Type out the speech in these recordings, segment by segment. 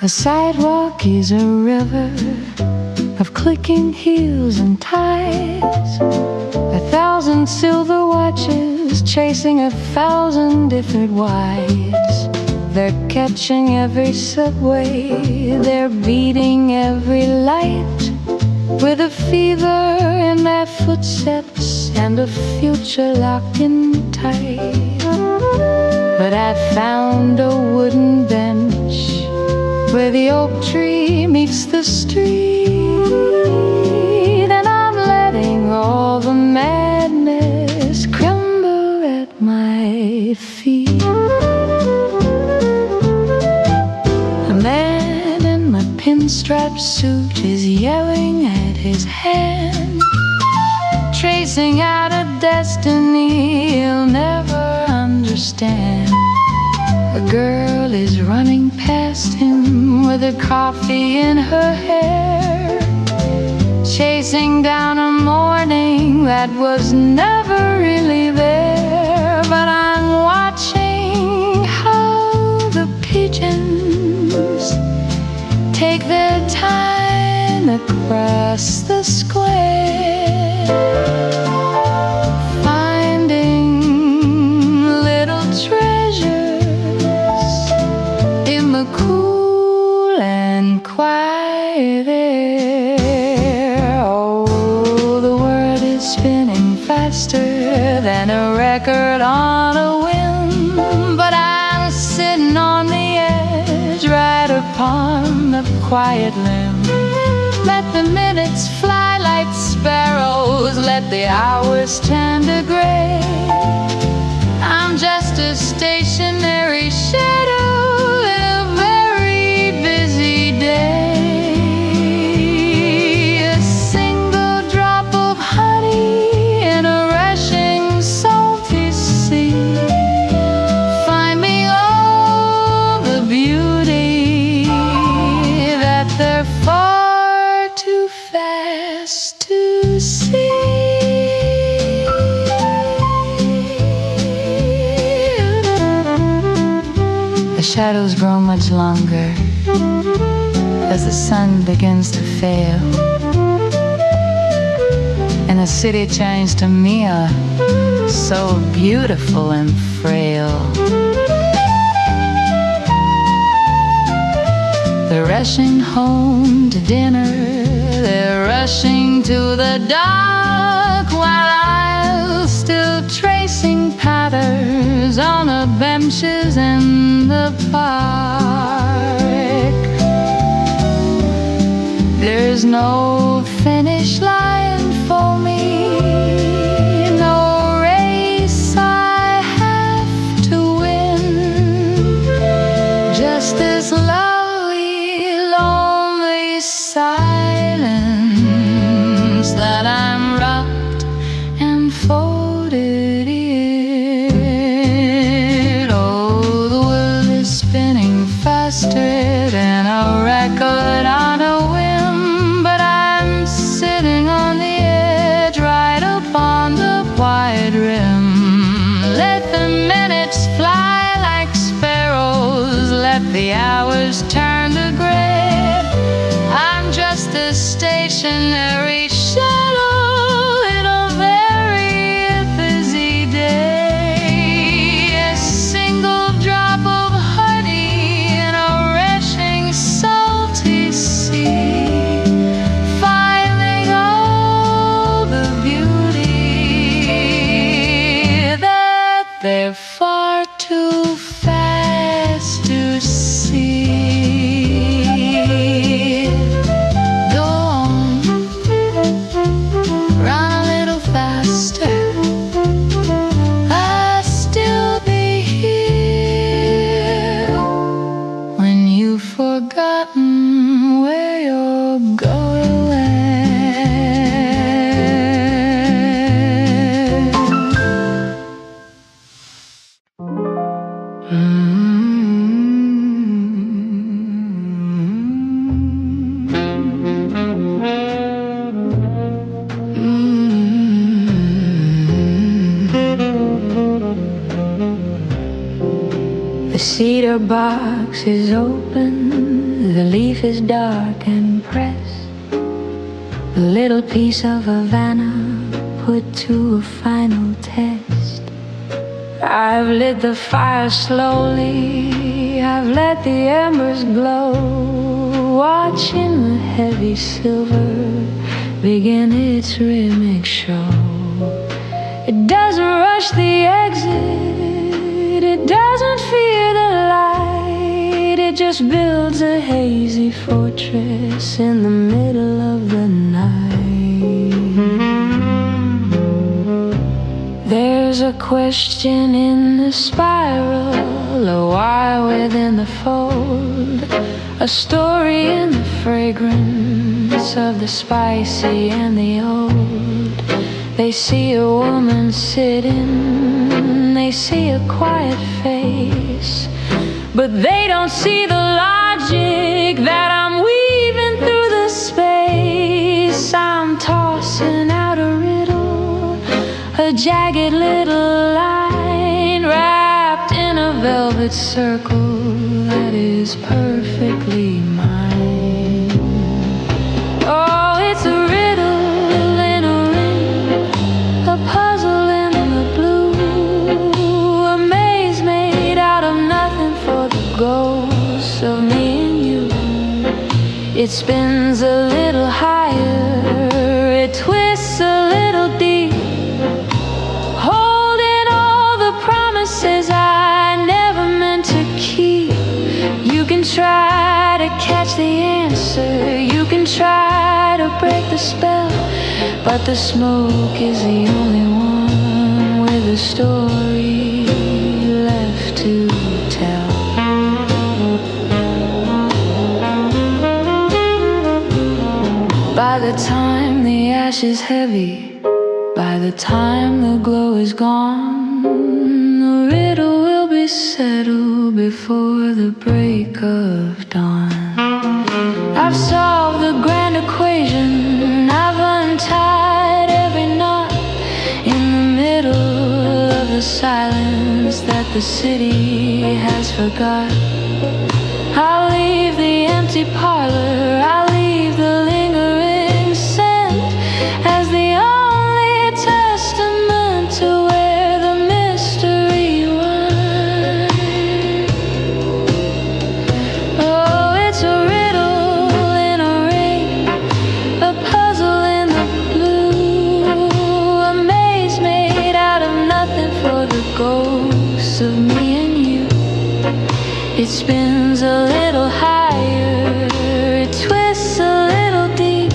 The sidewalk is a river of clicking heels and ties, 1,000 silver watches chasing 1,000 different wives. They're catching every subway, they're beating every light, with a fever in their footsteps and a future locked in tight. But I found a wooden bench where the oak tree meets the street, and I'm letting all the madness crumble at my feet. A man in a pinstripe suit is yelling at his hand, tracing out a destiny he'll never understand. A girl is running past him with a coffee in her hair, chasing down a morning that was never really there. But I'm watching how the pigeons take their time across the square, finding little treasures in the cool and quiet air. Oh, the world is spinning faster than a record on a whim, but I'm sitting on the edge, right upon the quiet limb. Let the minutes fly like sparrows, let the hours turn to gray. I'm just a stationary shadow in a very busy day. A single drop of honey in a rushing salty sea. Find me all the beauty that they're far too fast to see. The shadows grow much longer as the sun begins to fail, and the city turns to mirror, so beautiful and frail. They're rushing home to dinner, they're rushing to the dark, while I'm still tracing patterns on the benches in the park. There's no finish line for me, no race I have to win, just this lovely, lonely silence that I'm rocked and folded in. Oh, the world is spinning faster than a record on a whim, but I'm sitting on the edge, right upon the quiet rim. Let the minutes fly like sparrows, let the hours turn to gray. I'm just a stationary shadow in a very busy day. A single drop of honey in a rushing salty sea, finding all the beauty that they're far too fast to see. Go on, run a little faster, I'll still be here when you've forgotten where you're going. The cedar box is open, The leaf is dark and pressed, a little piece of Havana put to a final test. I've lit the fire slowly, I've let the embers glow, watching the heavy silver begin its rhythmic show. It doesn't rush the exit, it doesn't fear the light, it just builds a hazy fortress in the middle of the night. There's a question in the spiral, a wire within the fold, a story in the fragrance of the spicy and the old. They see a woman sitting, they see a quiet face, but they don't see the logic that I'm weaving through the space. I'm tossing out a riddle, a jagged little line wrapped in a velvet circle that is perfectly mine. Oh, it's a riddle in a ring, a puzzle in the blue, a maze made out of nothing for the ghosts of me and you. It spins a little higher, it twists a little deep, holding all the promises I never meant to keep. You can try to catch the answer, you can try to break the spell, but the smoke is the only one with a story left to tell. By the time the ash is heavy, by the time the glow is gone, the riddle will be settled before the break of dawn. I've solved the grand equation, I've untied every knot in the middle of the silence that the city has forgot. I'll leave the empty parlor, I'll leave the lingering scent as the only testament to where the mystery went. Oh, it's a riddle in a ring, a puzzle in the blue, a maze made out of nothing for the ghosts of me and you. It spins a little higher, it twists a little deep,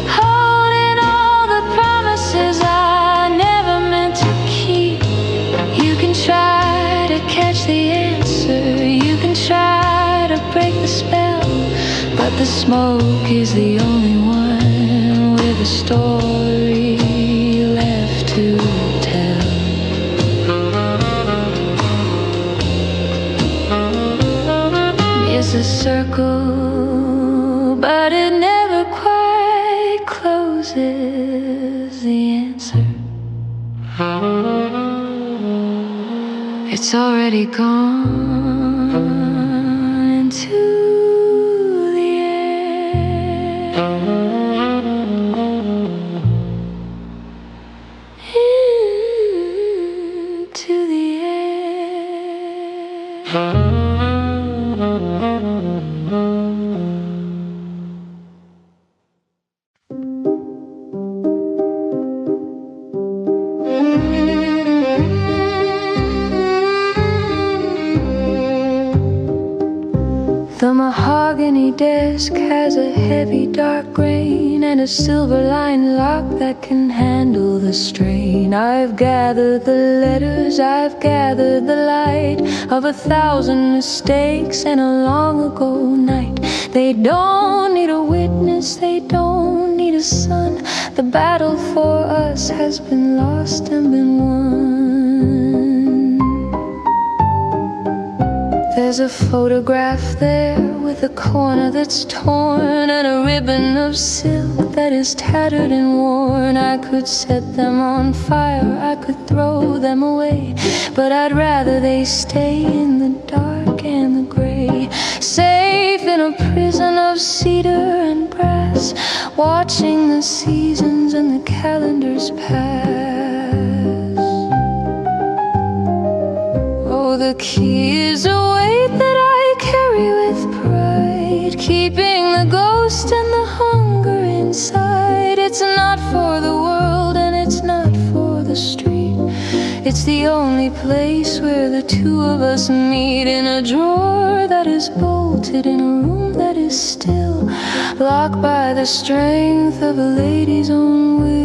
holding all the promises I never meant to keep. You can try to catch the answer, you can try to break the spell, but the smoke is the only one with a story left to tell. It's a circle, but it never quite closes the answer. It's already gone into the air. Into the air. The mahogany desk has a heavy dark grain and a silver-lined lock that can handle the strain. I've gathered the letters, I've gathered the light of 1,000 mistakes and a long ago night. They don't need a witness, they don't need a sun. The battle for us has been lost and been won. There's a photograph there with a corner that's torn and a ribbon of silk that is tattered and worn. I could set them on fire, I could throw them away, but I'd rather they stay in the dark and the gray. free, safe in a prison of cedar and brass, watching the seasons and the calendars pass. Oh, the key is a weight that I carry with pride, keeping the ghost and the hunger inside. It's not for the world and it's not for the street. It's the only place where the two of us meet, in a drawer that is bolted, in a room that is still, locked by the strength of a lady's own will.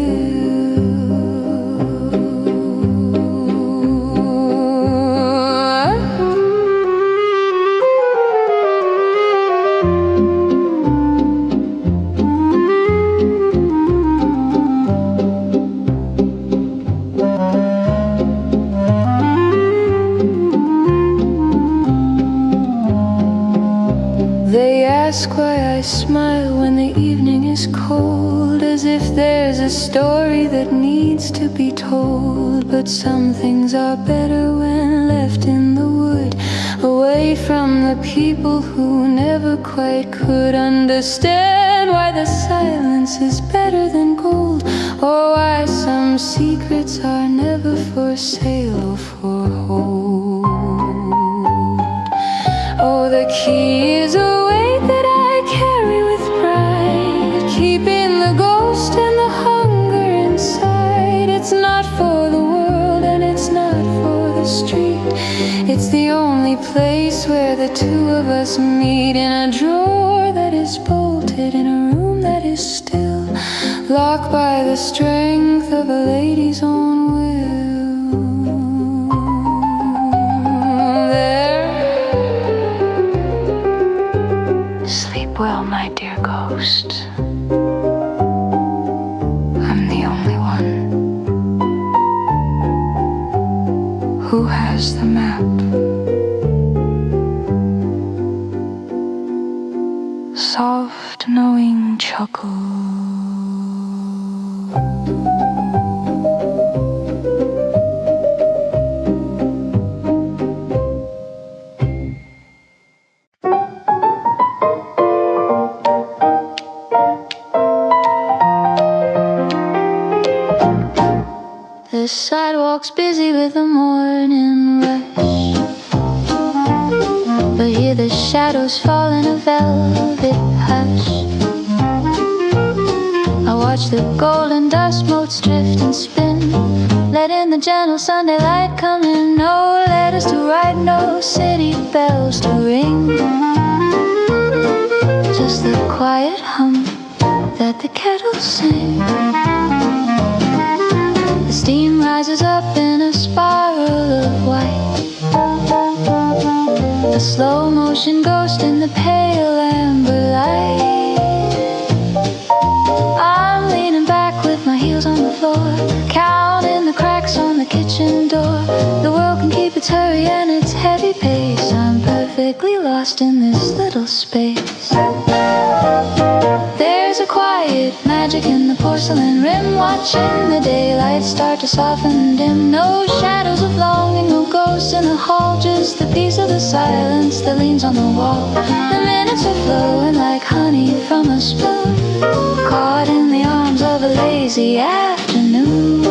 Ask why I smile when the evening is cold, as if there's a story that needs to be told. But some things are better when left in the wood, away from the people who never quite could understand why the silence is better than gold, or why some secrets are never for sale or for hold. Oh, the key is a weight that I carry with pride, keeping the ghost and the hunger inside. It's not for the world and it's not for the street. It's the only place where the two of us meet, in a drawer that is bolted, in a room that is still, locked by the strength of a lady's own will. Well, my dear ghost, I'm the only one who has the map. Soft, knowing chuckle. The sidewalk's busy with the morning rush, but hear the shadows fall in a velvet hush. I watch the golden dust motes drift and spin, letting the gentle Sunday light come in. No letters to write, no city bells to ring, just the quiet hum that the kettle sings. Steam rises up in a spiral of white, a slow motion ghost in the pale amber light. I'm leaning back with my heels on the floor, counting the cracks on the kitchen door. The world can keep its hurry and its heavy pace. I'm perfectly lost in this little space. There's a quiet magic in the porcelain rim, watching the daylight start to soften and dim. No shadows of longing, no ghosts in the hall, just the peace of the silence that leans on the wall. The minutes are flowing like honey from a spoon, caught in the arms of a lazy afternoon.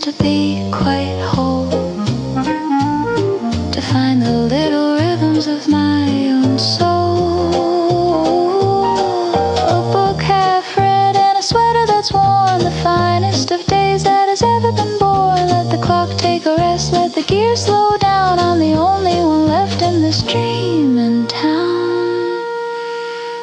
To be quite whole, to find the little rhythms of my own soul. A book half read and a sweater that's worn, the finest of days that has ever been born. Let the clock take a rest, let the gears slow down. I'm the only one left in this dream in town.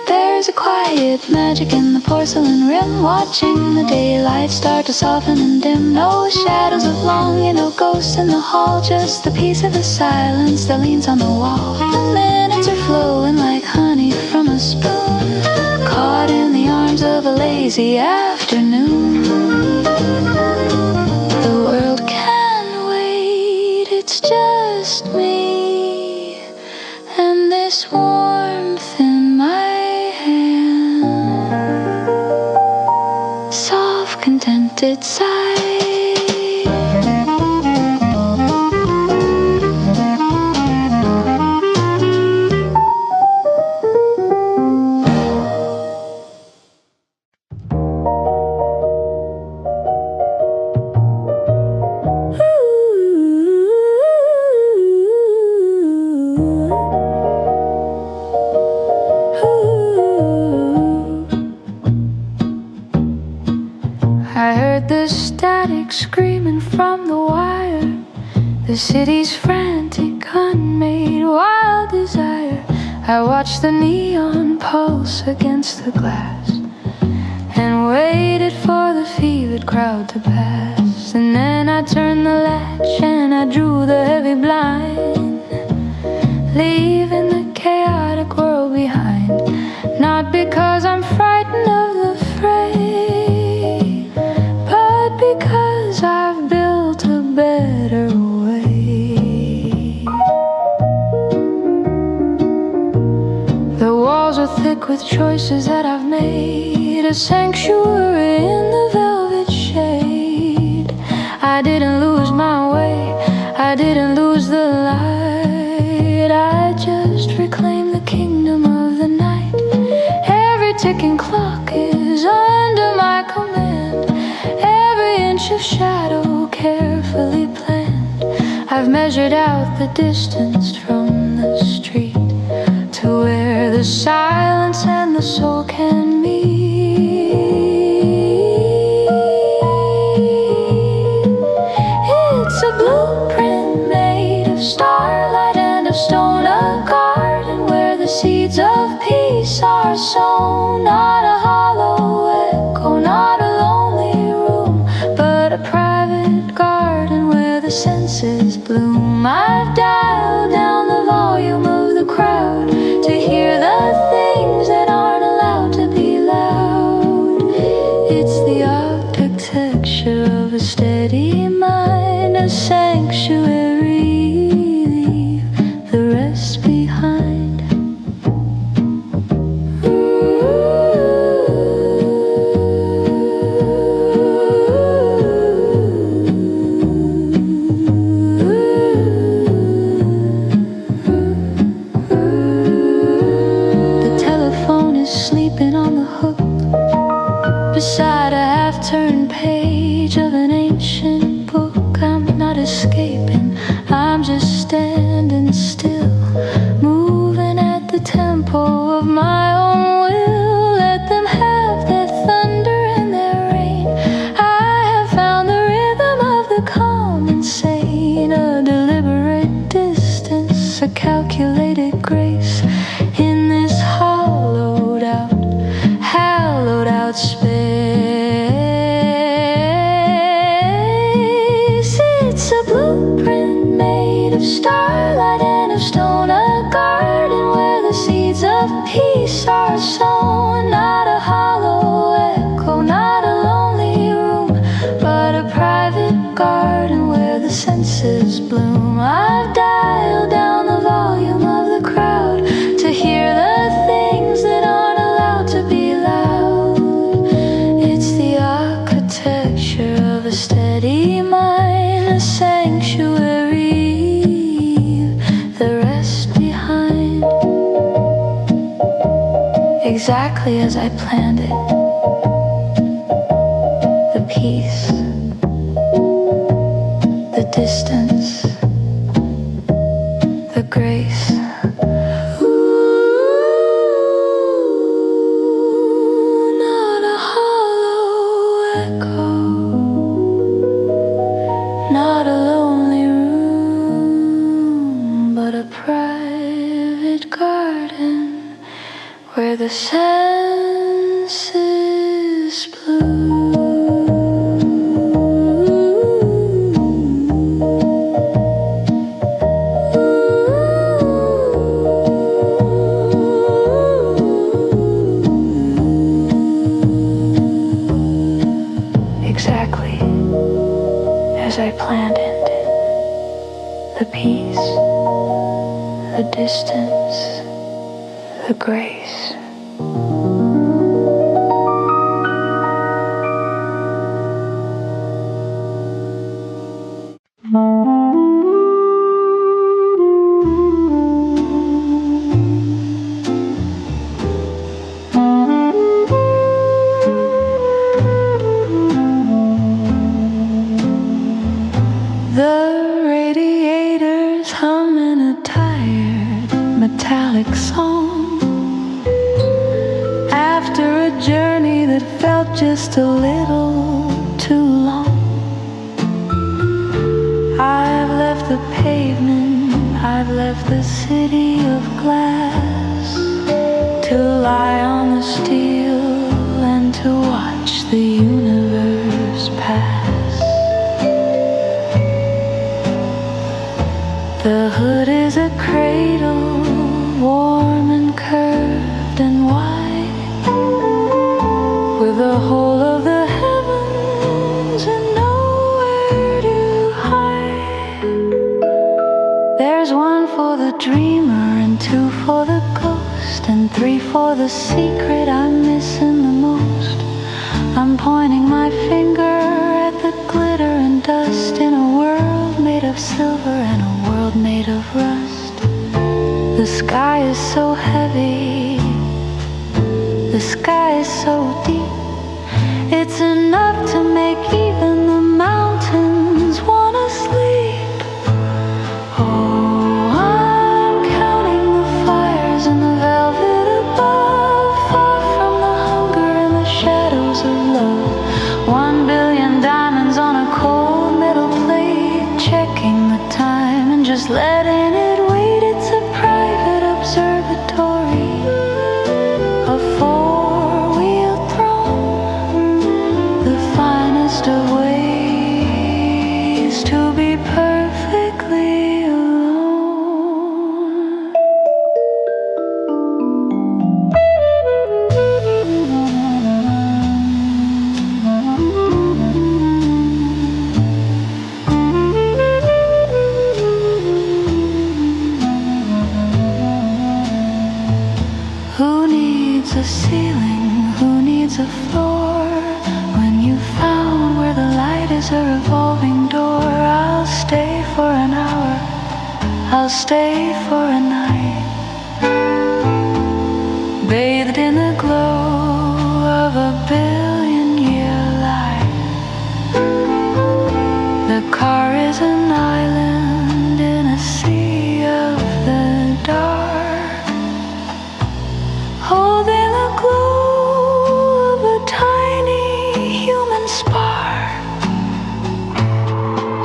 There's a quiet magic in the porcelain rim, watching the daylight start to soften and dim. No shadows of longing, no ghosts in the hall, just the peace of the silence that leans on the wall. The minutes are flowing like honey spoon, caught in the arms of a lazy afternoon. The world can wait, it's just me and this warmth in my hand, soft contented sigh. Screaming from the wire, the city's frantic, unmade, wild desire. I watched the neon pulse against the glass and waited for the fevered crowd to pass. And then I turned the latch and I drew the heavy blind, leaving the chaotic world behind. Not because I'm frightened of the fray, but because I've built a better way. The walls are thick with choices that I've made, a sanctuary in the velvet shade. I didn't lose my way, I didn't lose the light, I just reclaimed the kingdom of the night. Every ticking clock is under my command, every inch of shadow carefully planned. I've measured out the distance from the street to where the silence and the soul can meet. It's a blueprint made of starlight and of stone, a garden where the seeds of peace are sown. Not a hollow echo, not a lonely room, but a private garden where the senses bloom. I've dialed down the volume of the crowd to hear the things that aren't allowed to be loud. It's the architecture of a steady mind, a sanctuary, leave the rest behind. Beside a half-turned page of an ancient book, I'm not escaping, I'm just standing still, moving at the tempo of my own will. Let them have their thunder and their rain. I have found the rhythm of the calm and sane, a deliberate distance, a calculated grace in this hallowed out space. It's a blueprint made of starlight and of stone, a garden where the seeds of peace are sown. Not a hollow echo, not a lonely room, but a private garden where the senses bloom. I've dialed down the volume of the crowd to hear the things that aren't allowed to be loud. It's the architecture of a steady mind, a sanctuary, the rest behind. Exactly as I planned it, the peace, the distance, the grace. Not a hollow echo, not a lonely room, but a private garden where the senses bloom. as I planned it. The peace, the distance, the grace. Just a little too long. I've left the pavement, I've left the city of glass, to lie on the steel and to watch the universe pass. The hood is a cradle, warm and curved and wide, with a whole of the heavens and nowhere to hide. There's one for the dreamer and two for the ghost and three for the secret I'm missing the most. I'm pointing my finger at the glitter and dust in a world made of silver and a world made of rust. The sky is so heavy, the sky is so deep, it's enough to make even the mountains wanna sleep. Oh, I'm counting the fires in the velvet above, far from the hunger and the shadows of love. 1 billion diamonds on a cold metal plate, checking the time and just letting it wait. It's a private observatory, a four-wheeled throne, the finest of ways to be perfectly alone. Who needs a ceiling? Who needs a floor? When you found where the light is a revolving door, I'll stay for an hour, I'll stay for a night, bathed in the glow of a billion-year light. The car is an island in a sea of the dark, holding the glow of a tiny human spark.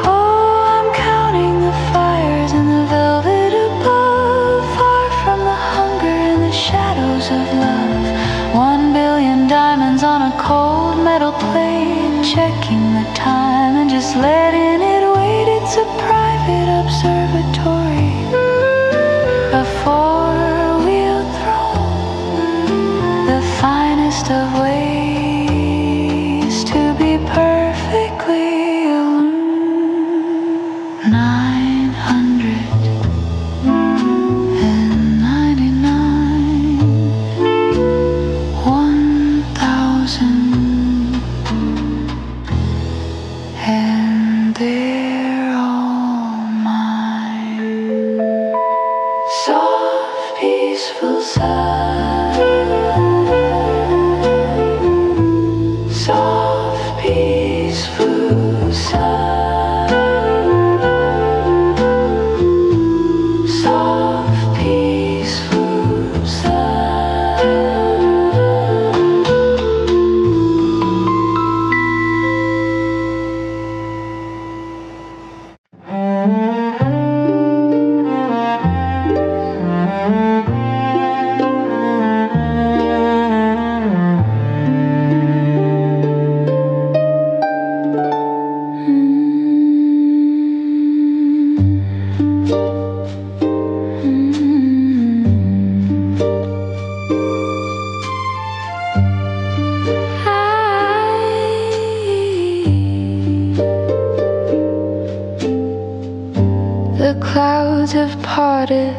Oh, I'm counting the fires in the velvet above, far from the hunger and the shadows of love. 1 billion diamonds on a cold metal plate, checking the time and just letting it wait. It's a private observatory, a four-wheeled throne, the finest of ways to be perfectly alone. 999, 1,000, and they're all mine. Soft, peaceful sun, soft, peaceful sun, soft, peaceful sun. clouds have parted,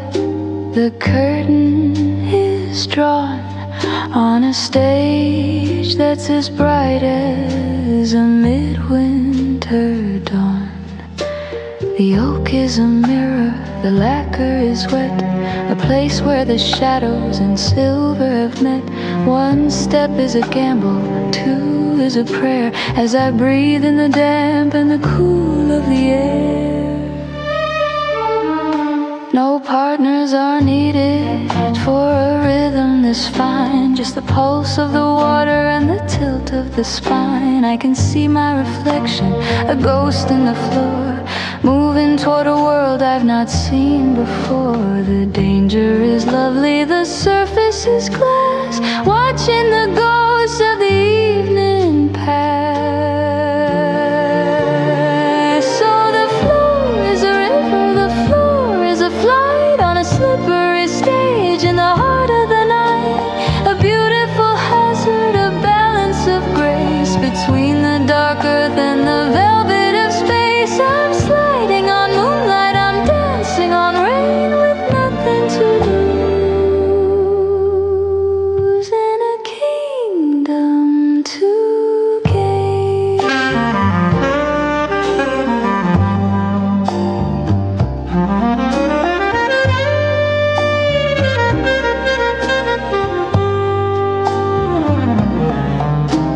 the curtain is drawn on a stage that's as bright as a midwinter dawn. The oak is a mirror, the lacquer is wet, a place where the shadows and silver have met. One step is a gamble, two is a prayer, as I breathe in the damp and the cool of the air. No partners are needed for a rhythm this fine, just the pulse of the water and the tilt of the spine. I can see my reflection, a ghost in the floor, moving toward a world I've not seen before. The danger is lovely, the surface is glass, watching the ghosts of the evening pass. So the floor is a river, the floor is a flight on a slippery stage in the heart of the night. A beautiful hazard, a balance of grace between the dark earth and the velvet of space. I'm sliding on moonlight, I'm dancing on rain with nothing to lose, in a kingdom to gain.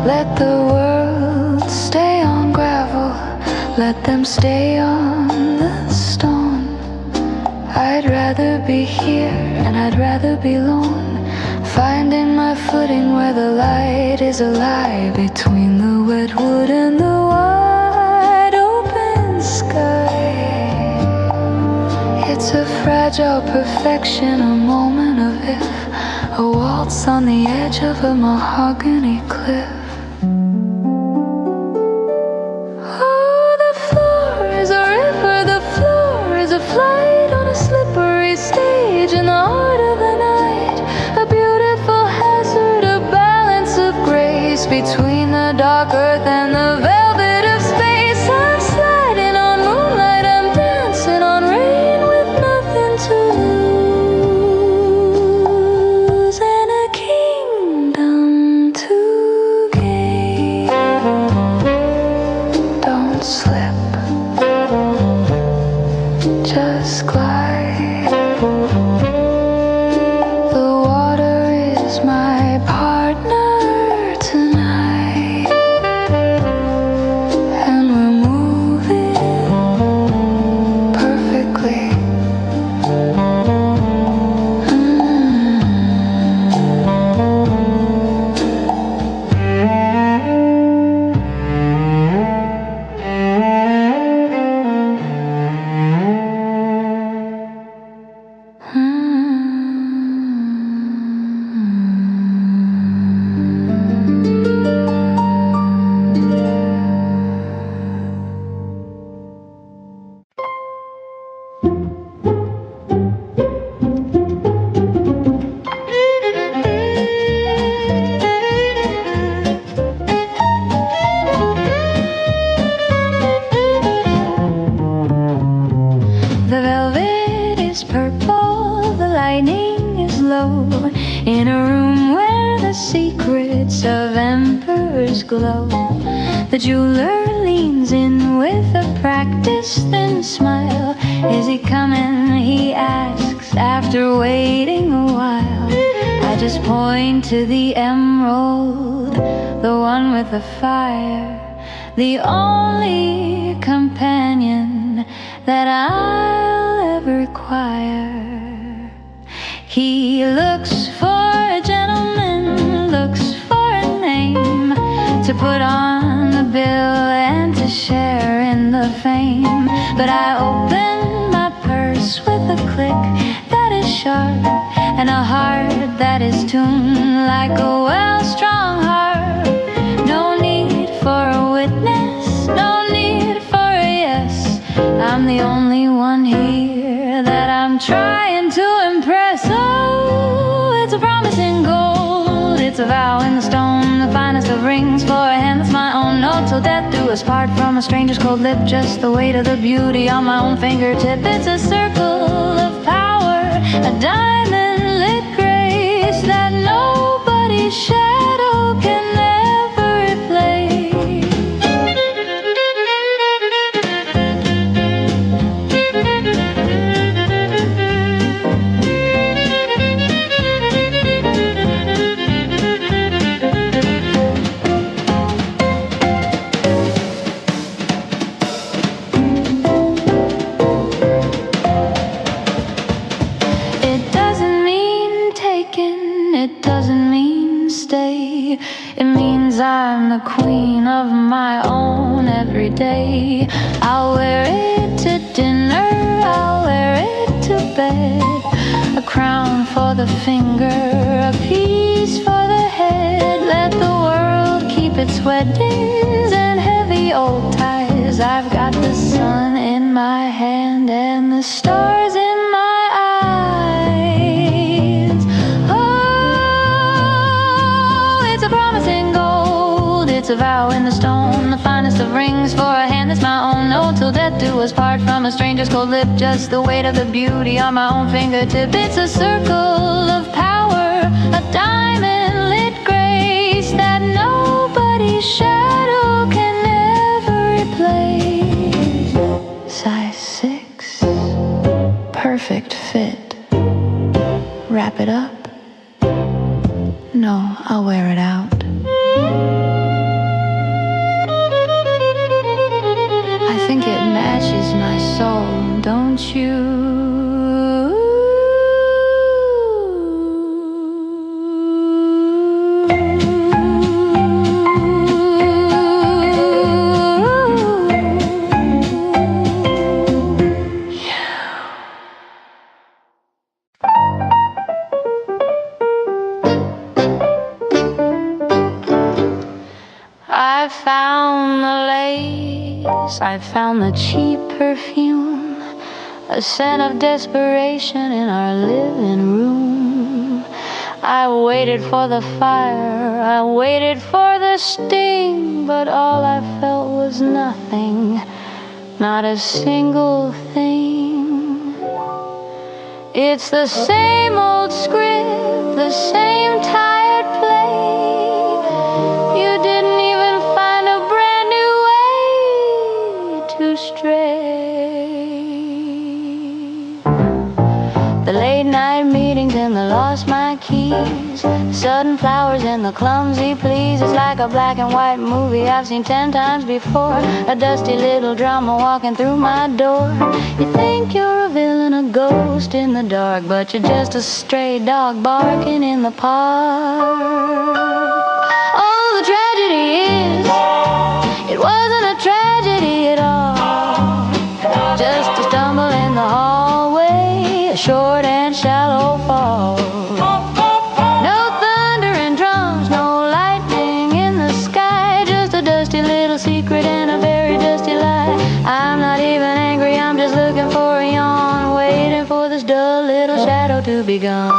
Let the world stay on gravel, let them stay on the stone. I'd rather be here and I'd rather be alone, finding my footing where the light is alive, between the wet wood and the wide open sky. It's a fragile perfection, a moment of if, a waltz on the edge of a mahogany cliff. Flight on a slippery stage in the heart of the night. A beautiful hazard, a balance of grace between the dark earth and the velvet of space. I'm sliding on moonlight, I'm dancing on rain with nothing to lose, and a kingdom to gain. Don't slip, just glide. The water is my partner tonight, and we're moving perfectly. The velvet is purple, the lightning is low, in a room where the secrets of emperors glow. The jeweler leans in with a practiced thin smile. Is he coming, he asks, after waiting a while. I just point to the emerald, the one with the fire, the only companion that I'll ever require. He looks for a gentleman, looks for a name to put on the bill and to share in the fame. But I open my purse with a click that is sharp, and a heart that is tuned like a well-strung harp. No need for a witness, no need for a yes. I'm the only one here that I'm trying to impress. Oh, it's a promise in gold, it's a vow in the stone, the finest of rings for a hand that's my own. No, till death do us part from from a stranger's cold lip, just the weight of the beauty on my own fingertip. It's a circle of power, a diamond lit grace that nobody's shadow can ever replace. It means I'm the queen of my own every day. I'll wear it to dinner, I'll wear it to bed. A crown for the finger, a piece for the head. Let the world keep its weddings and heavy old ties. I've got the sun in my hand and the stars in my eyes. Oh, it's a promise in gold, it's a vow in the stone, the finest of rings for a hand that's my own. No, till death do us part from a stranger's cold lip, just the weight of the beauty on my own fingertip. It's a circle of power, a diamond lit grace that nobody's shadow can ever replace. Size 6, perfect fit. Wrap it up? No, I'll wear it out. I think it matches my soul, don't you? I found the lace, I found the cheap perfume, a scent of desperation in our living room. I waited for the fire, I waited for the sting, but all I felt was nothing, not a single thing. It's the same old script, the same tired play. You didn't even find a brand new way to stray. The late night meetings and the lost my keys, sudden flowers and the clumsy pleas. It's like a black and white movie I've seen 10 times before, a dusty little drama walking through my door. You think you're a villain, a ghost in the dark, but you're just a stray dog barking in the park. Oh, the tragedy is, it wasn't a tragedy at all, just a stumble in the hallway, a short and shallow fall. No thunder and drums, no lightning in the sky, just a dusty little secret and a very dusty lie. I'm not even angry, I'm just looking for a yawn, waiting for this dull little shadow to be gone.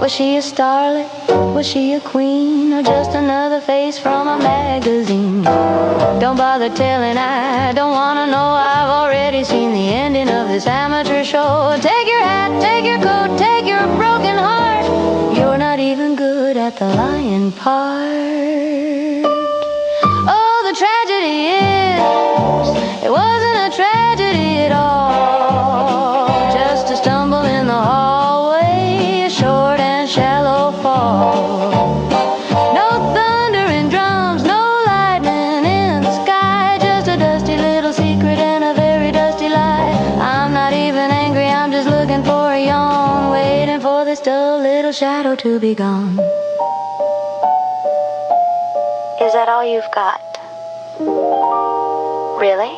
Was she a starlet? Was she a queen? Or just another face from a magazine? Don't bother telling, I don't wanna know. I've already seen the ending of this amateur show. Take your hat, take your coat, take your broken heart. You're not even good at the lying part. Oh, the tragedy is, it wasn't a tragedy at all, just a stumble in the hallway, a short and shallow fall. No thunder and drums, no lightning in the sky, just a dusty little secret and a very dusty lie. I'm not even angry, I'm just looking for a yawn, waiting for this dull little shadow to be gone. Is that all you've got? Really?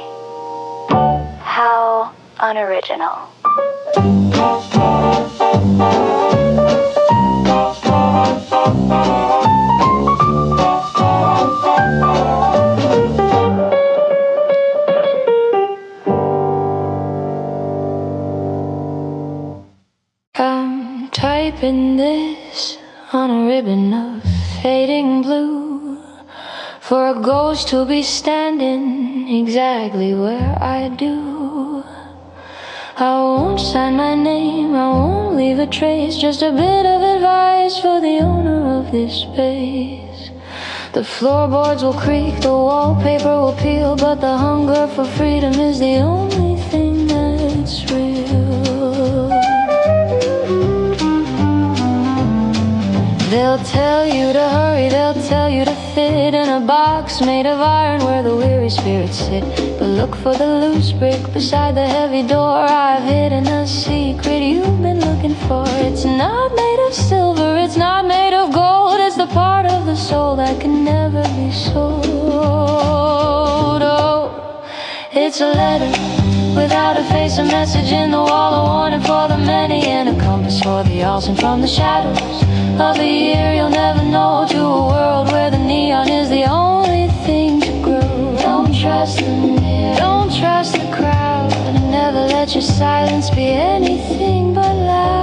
How unoriginal. written this on a ribbon of fading blue, for a ghost to be standing exactly where I do. I won't sign my name, I won't leave a trace, just a bit of advice for the owner of this space. The floorboards will creak, the wallpaper will peel, but the hunger for freedom is the only thing that's real. They'll tell you to hurry, they'll tell you to fit in a box made of iron where the weary spirits sit. But look for the loose brick beside the heavy door. I've hidden a secret you've been looking for. It's not made of silver, it's not made of gold. It's the part of the soul that can never be sold. Oh, it's a letter without a face, a message in the wall, a warning for the many, and a compass for the all sent from the shadows of a year you'll never know, to a world where the neon is the only thing to grow. Don't trust the mirror, don't trust the crowd, and never let your silence be anything but loud.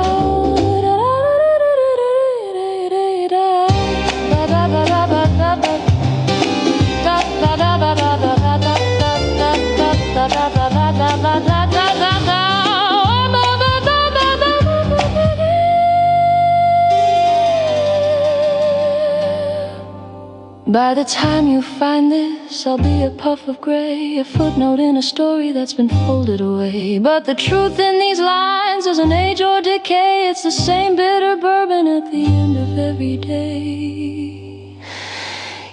By the time you find this, I'll be a puff of gray, a footnote in a story that's been folded away. But the truth in these lines doesn't age or decay. It's the same bitter bourbon at the end of every day.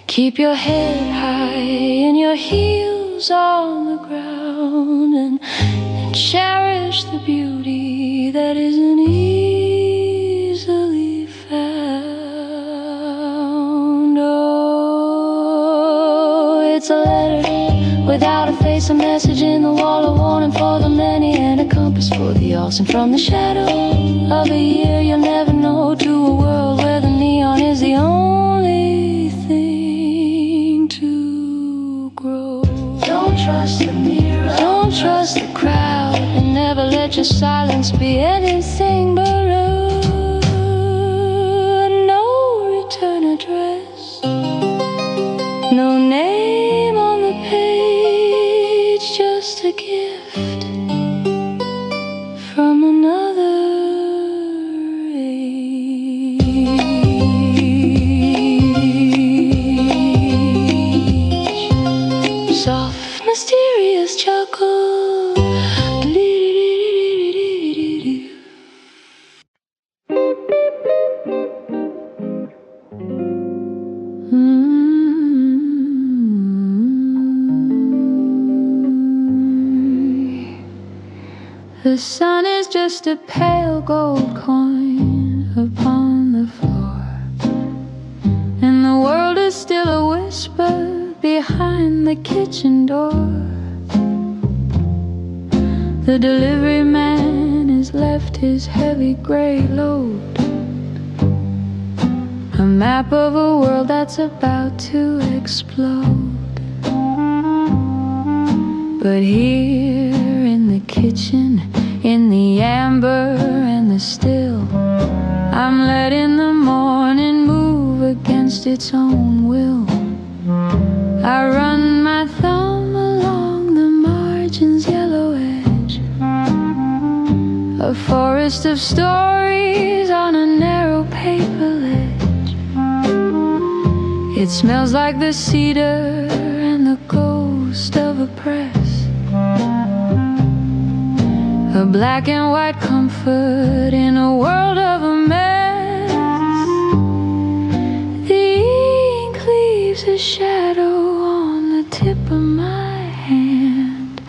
Keep your head high and your heels on the ground, and cherish the beauty that isn't easily found. It's a letter without a face, a message in the wall, a warning for the many, and a compass for the all sent from the shadow of a year you'll never know, to a world where the neon is the only thing to grow. Don't trust the mirror, don't trust the crowd, and never let your silence be anything but no return address, no name on the page, just a gift from another age. Soft, mysterious chuckle. The sun is just a pale gold coin upon the floor, and the world is still a whisper behind the kitchen door. The delivery man has left his heavy gray load, a map of a world that's about to explode. But here in the kitchen, in the amber and the still, I'm letting the morning move against its own will. I run my thumb along the margin's yellow edge, a forest of stories on a narrow paper ledge. It smells like the cedar and the ghost of a press, a black and white comfort in a world of a mess. The ink leaves a shadow on the tip of my hand,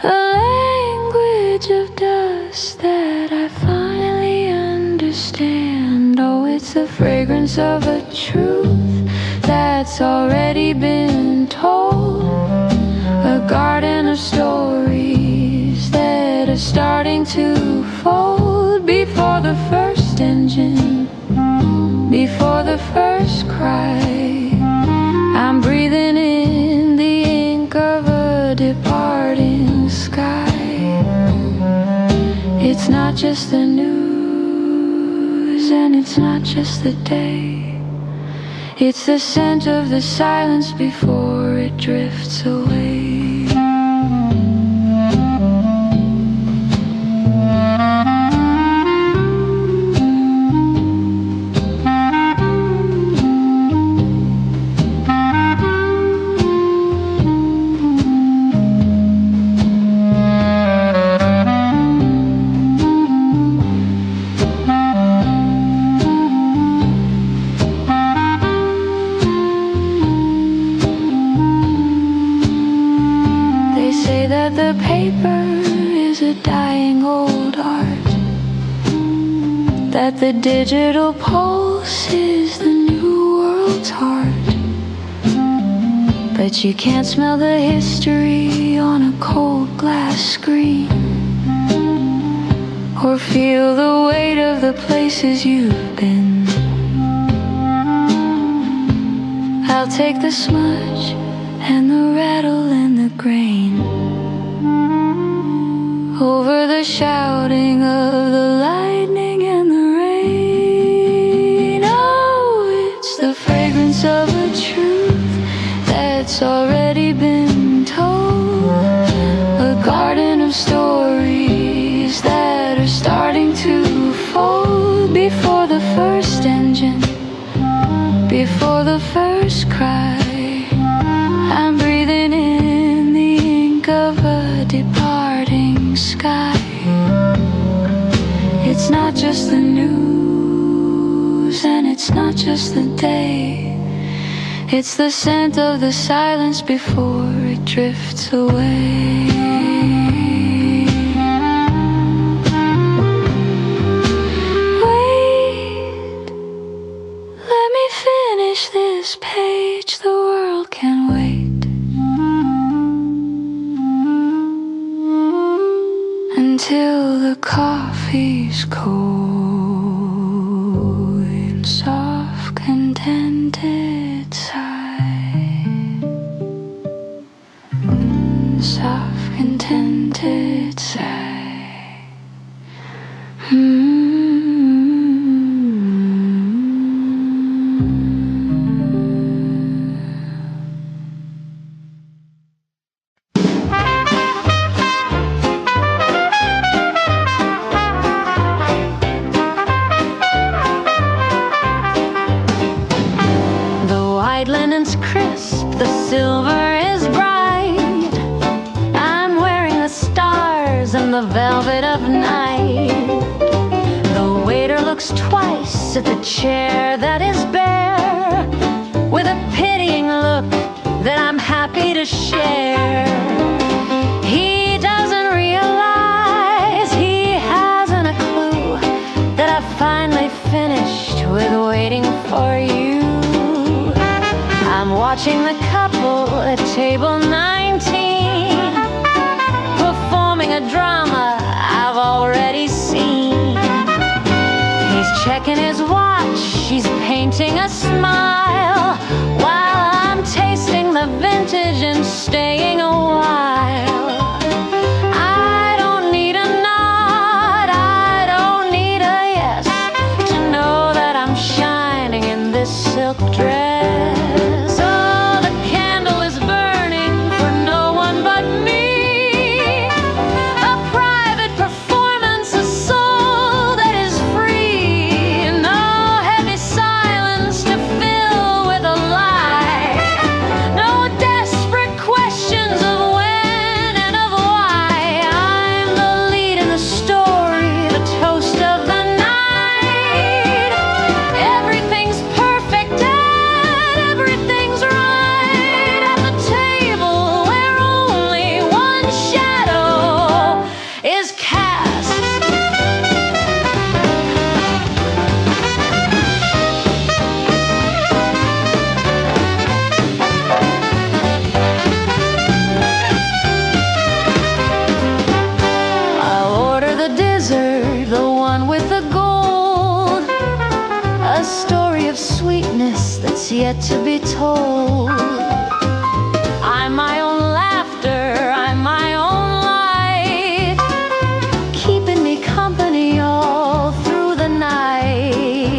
a language of dust that I finally understand. Oh, it's the fragrance of a truth that's already been told, a garden of stories that are starting to fold. Before the first engine, before the first cry, I'm breathing in the ink of a departing sky. It's not just the news news, and it's not just the day. It's the scent of the silence before it drifts away. The paper is a dying old art, that the digital pulse is the new world's heart. But you can't smell the history on a cold glass screen, or feel the weight of the places you've been. I'll take the smudge and the rattle and the grain over the shouting of the lightning and the rain. Oh, it's the fragrance of a truth that's already been told, a garden of stories that are starting to fold. Before the first engine, before the first cry, I'm breathing in the ink of a departing sky. It's not just the news, and it's not just the day. It's the scent of the silence before it drifts away. Wait, let me finish this page. The world can wait until the coffee's cold in soft, contented sigh. Soft, contented sigh. Linen's crisp, the silver is bright. I'm wearing the stars and the velvet of night. The waiter looks twice at the chair that is bare, with a pitying look that I'm happy to share. He doesn't realize, he hasn't a clue, that I've finally finished with waiting for you. I'm watching the couple at table 19, performing a drama I've already seen. He's checking his watch, she's painting a smile, while I'm tasting the vintage and staying a while. I don't need a nod, I don't need a yes, to know that I'm shining in this silk dress. Yet to be told. I'm my own laughter, I'm my own light, keeping me company all through the night.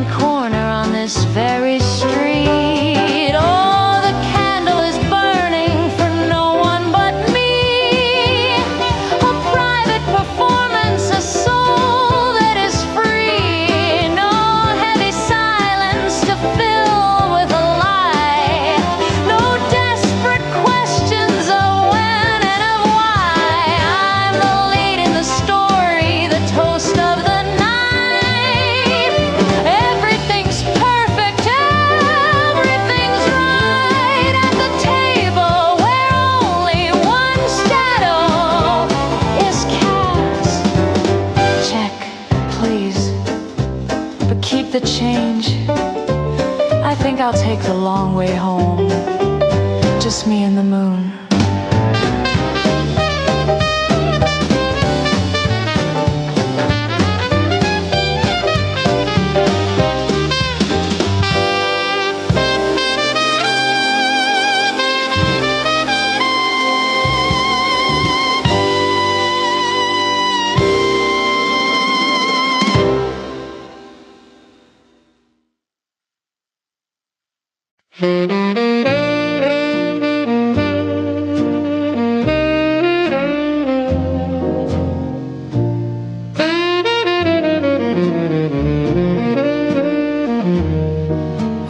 every corner on this very street. Oh, the candle is burning for no one but me. A private performance, a soul that is free. No heavy silence to fill with a lie. No desperate questions of when and of why. I'm the lead in the story, the toast of the night. Everything's perfect, everything's right at the table where only one shadow is cast. Check, please, but keep the change. I think I'll take the long way home. Just me and the moon.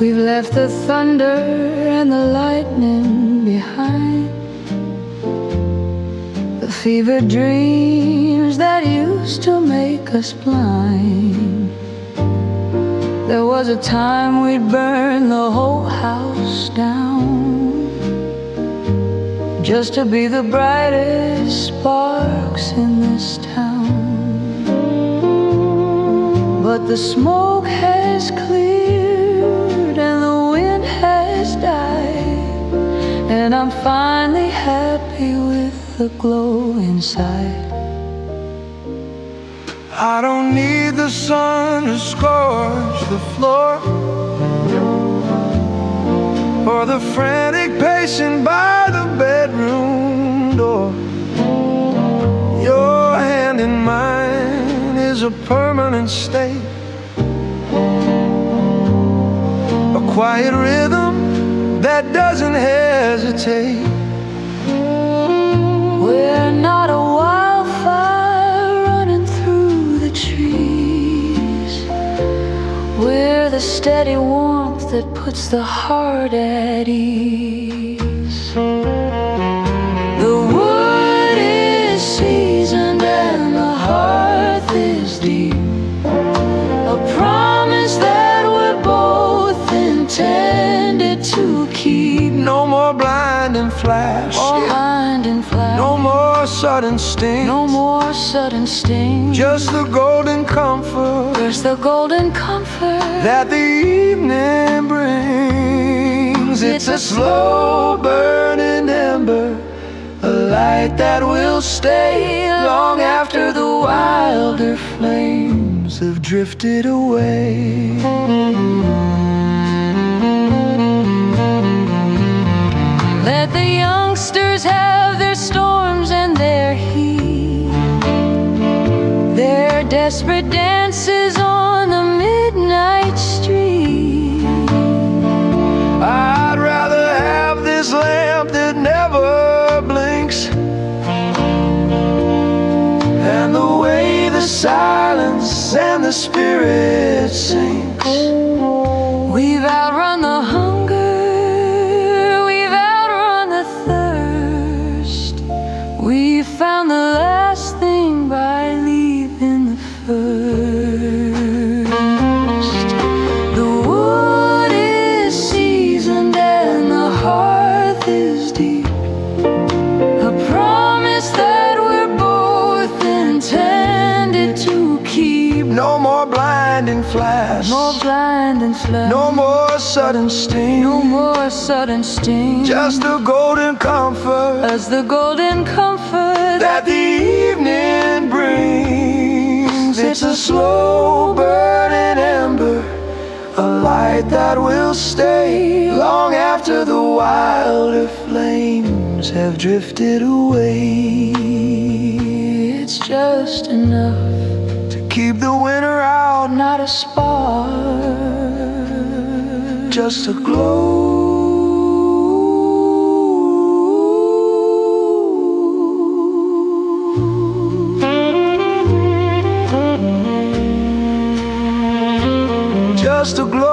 We've left the thunder and the lightning behind, the fevered dreams that used to make us blind. There was a time we'd burn the whole house down, just to be the brightest sparks in this town. But the smoke has cleared and the wind has died, and I'm finally happy with the glow inside. I don't need the sun to scorch the floor, or the frantic pacing by the bedroom door. Your hand in mine is a permanent state, a quiet rhythm that doesn't hesitate. We're not a wildfire running through the trees. We're the steady warmth that puts the heart at ease. The wood is seasoned and the hearth is deep, a promise that we're both intended to keep. No more blinding flash, No more sudden sting, no more sudden sting. just the golden comfort, There's the golden comfort that the evening brings. It's a slow burning ember, a light that will stay long after the wilder flames have drifted away. Let the youngsters have their storms and their heat, their desperate dances on the midnight street. I'd rather have this lamp that never blinks, and the way the silence and the spirit sinks. We've outrun the hunger, we've outrun the thirst. We found the last thing by leaving the first. The wood is seasoned and the hearth is deep, a promise that we're both intended to keep. No more blinding flash, No blinding flash, no more sudden sting, no more sudden sting. just the golden comfort As the golden comfort that the evening brings. It's a slow burning ember, a light that will stay long after the wilder flames have drifted away. it's just enough to keep keep the winter out. Not a spark, just a glow. Just a glow.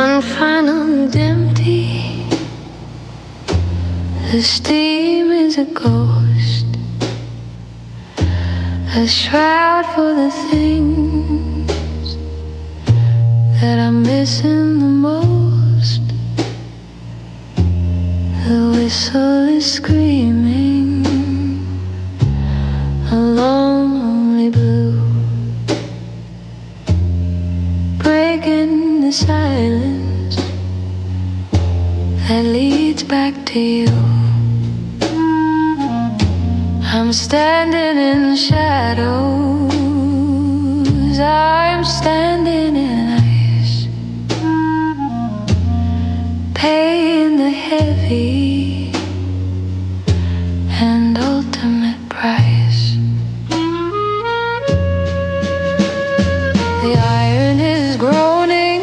one final empty. The steam is a ghost, a shroud for the things that I'm missing the most. The whistle is screaming a lonely blue, breaking the silence that leads back to you. I'm standing in the shadows, I'm standing in ice, paying the heavy and ultimate price. The iron is groaning,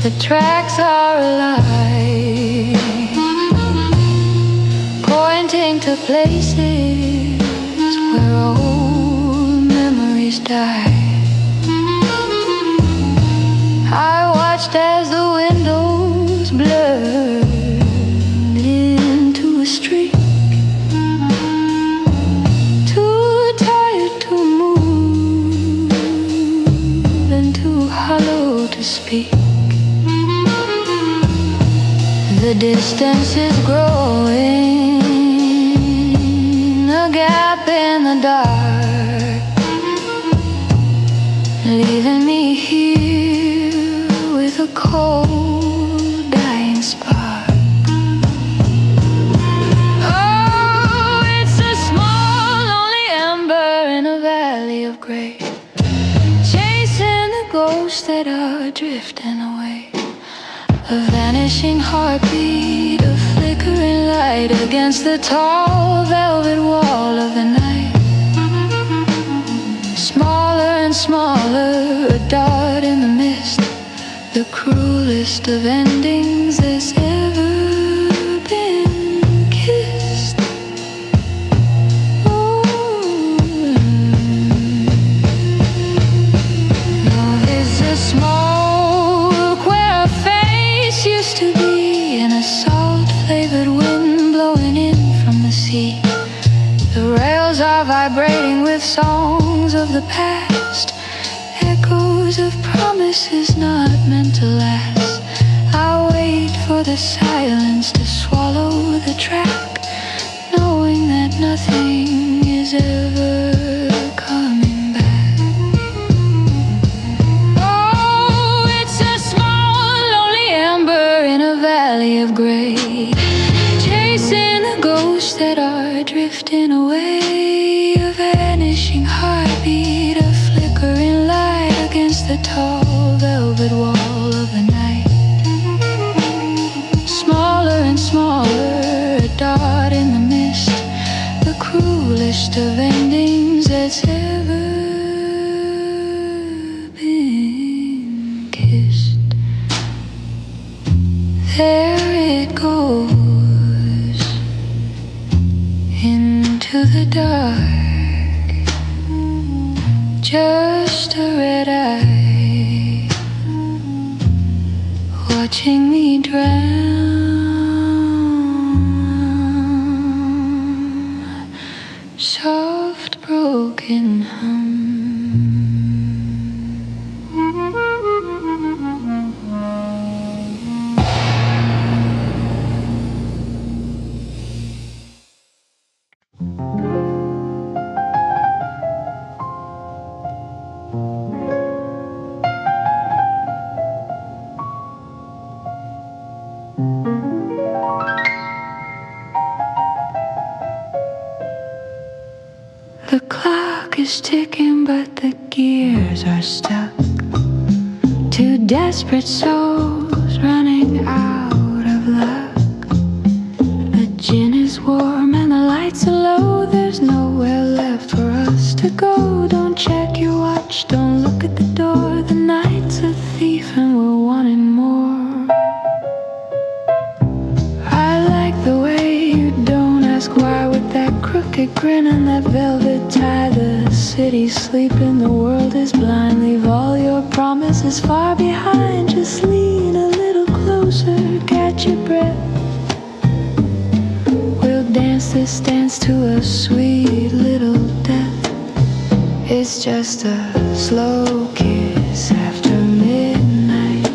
the tracks are alive, pointing to places where old memories die. I watched as the windows blurred into a streak, too tired to move and too hollow to speak. The distance is growing, a gap in the dark, leaving me here with a cold, dying spark. Oh, it's a small, lonely ember in a valley of gray, chasing the ghosts that are drifting away. A vanishing heartbeat, a flickering light against the tall velvet wall of the night. Smaller and smaller, a dot in the mist, the cruelest of endings that's ever been kissed. Love is a smoke where a face used to be, and a salt-flavored wind blowing in from the sea. The rails are vibrating with songs of the past, echoes of promises not meant to last. I wait for the silence to swallow the track, knowing that nothing is ever coming back. Oh, it's a small, lonely ember in a valley of gray, chasing the ghosts that are drifting away. A vanishing heartbeat, a flickering light against the tall velvet wall of the night. Smaller and smaller, a dot in the mist, the cruelest of endings that's ever been kissed. There it goes into the dark, just a red eye watching me drown. Soft broken hum. is ticking, but the gears are stuck. Two desperate souls running out of luck. The gin is warm and the lights are low. There's nowhere left for us to go. Don't check your watch, don't look at the door. The night's a thief and we're wanting more. I like the way you don't ask why, with that crooked grin and that velvet tie. The city's sleeping, the world is blind. Leave all your promises far behind. Just lean a little closer, catch your breath. We'll dance this dance to a sweet little death. It's just a slow kiss after midnight.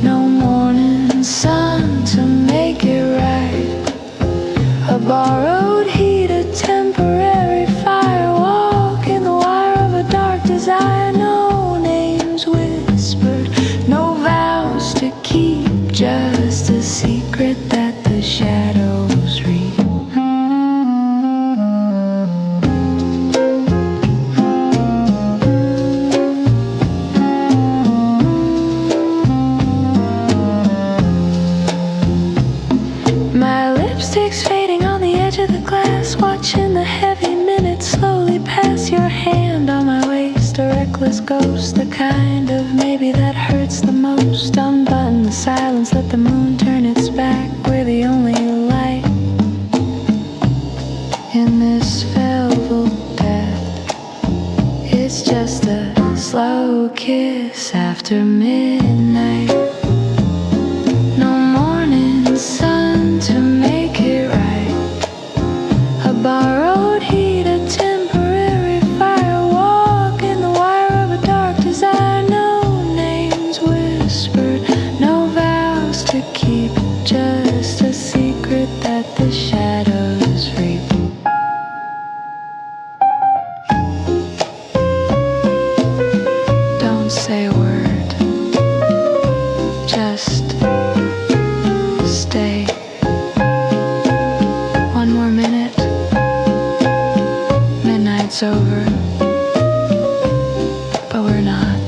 No morning sun to make it right. A borrowed heat, a temporary fire. Walk in the wire of a dark desire. No names whispered, no vows to keep. Just a secret that the shadows read. My lipstick's fading on the edge of the glass, watching the heavy minutes slowly pass. Your hand on my waist, a reckless ghost, the kind of maybe that hurts the most. Unbutton the silence, let the moon turn its back. We're the only light in this velvet death. It's just a slow kiss after midnight. No morning sun to make it right. A borrowed heat, a temporary fire. Walk in the wire of a dark desire. No names whispered, no vows to keep. Just a secret that the shadows reap. Don't say a word, just stay. One more minute, midnight's over, but we're not.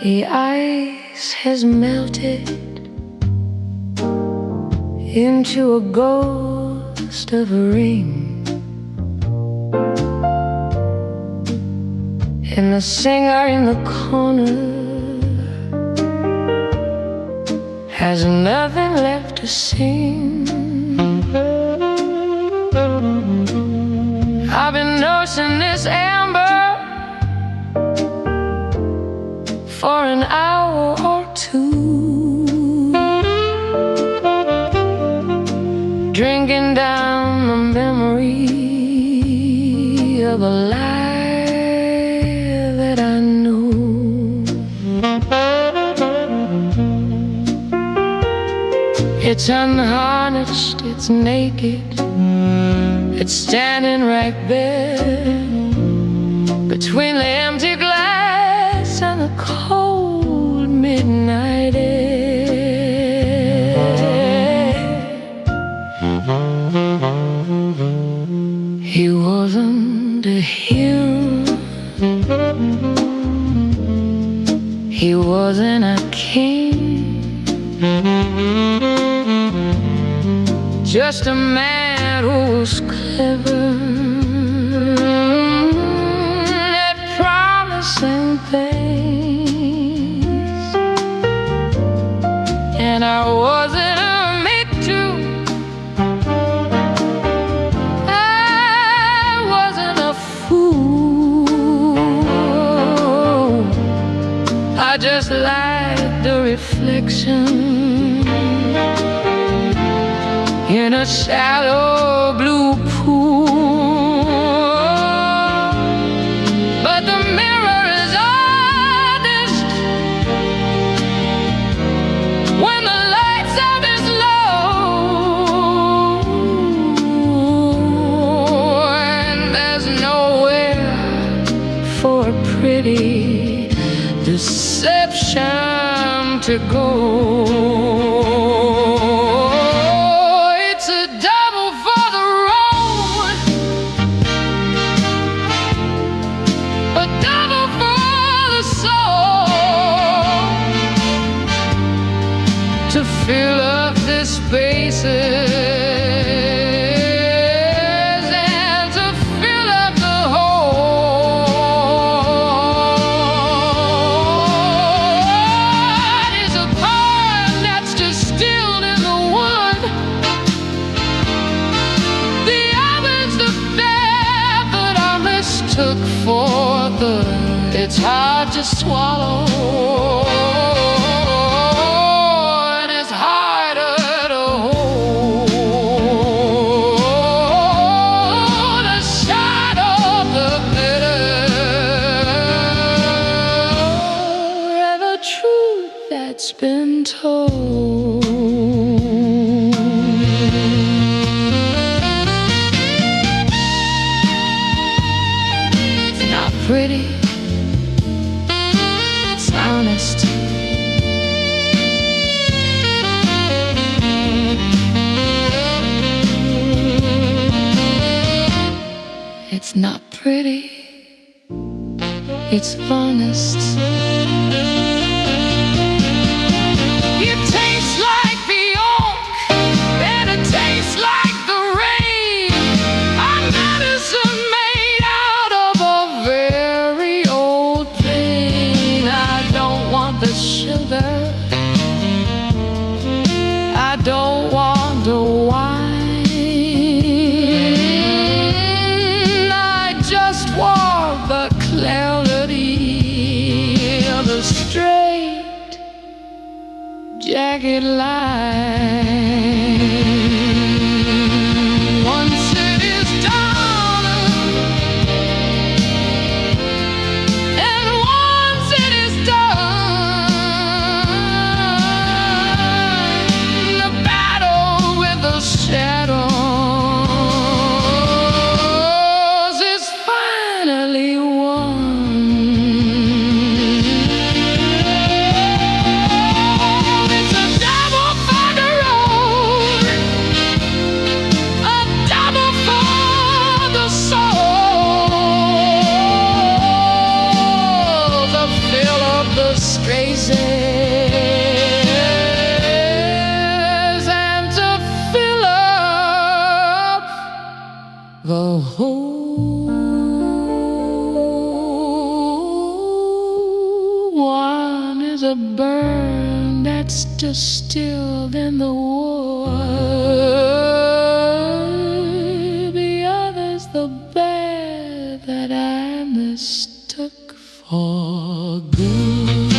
The ice has melted into a ghost of a ring, and the singer in the corner has nothing left to sing. I've been nursing this amber for an hour or two, drinking down the memory of a lie that I knew. It's unharnessed, it's naked, it's standing right there between the empty glass and the cold midnight air. He wasn't a hero, he wasn't a king, just a man who was clever at promising things, and I wasn't made to. I wasn't a fool. in a shallow blue pool. But the mirror is honest when the lights are this low, and there's nowhere for a pretty deception to go. Fill up the spaces and to fill up the hole. It is a poem that's distilled in the wood. The other's the bed that I mistook for the. It's hard to swallow. Been told. It's not pretty, it's honest. It's not pretty, it's honest. I don't want the wine, I just want the clarity of the straight jagged line. Once it is done, and once it is done, the battle with the shadows is finally won. It's a double for the road, a double for the soul, to fill up the spaces and to fill up the whole. One is a burn that's distilled in the wood. The other's the bed that I mistook for good.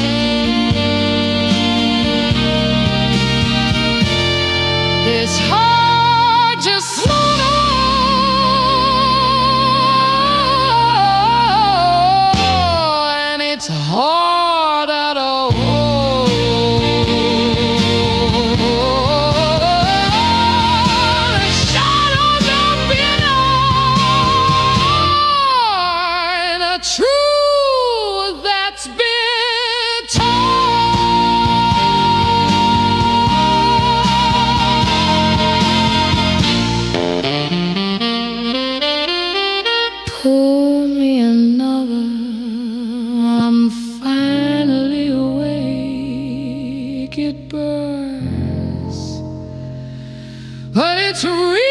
It's hard to swallow, and it's harder to hold. The shadows are behind a truth that's been told. Pour me another, I'm finally awake. It burns, but it's real.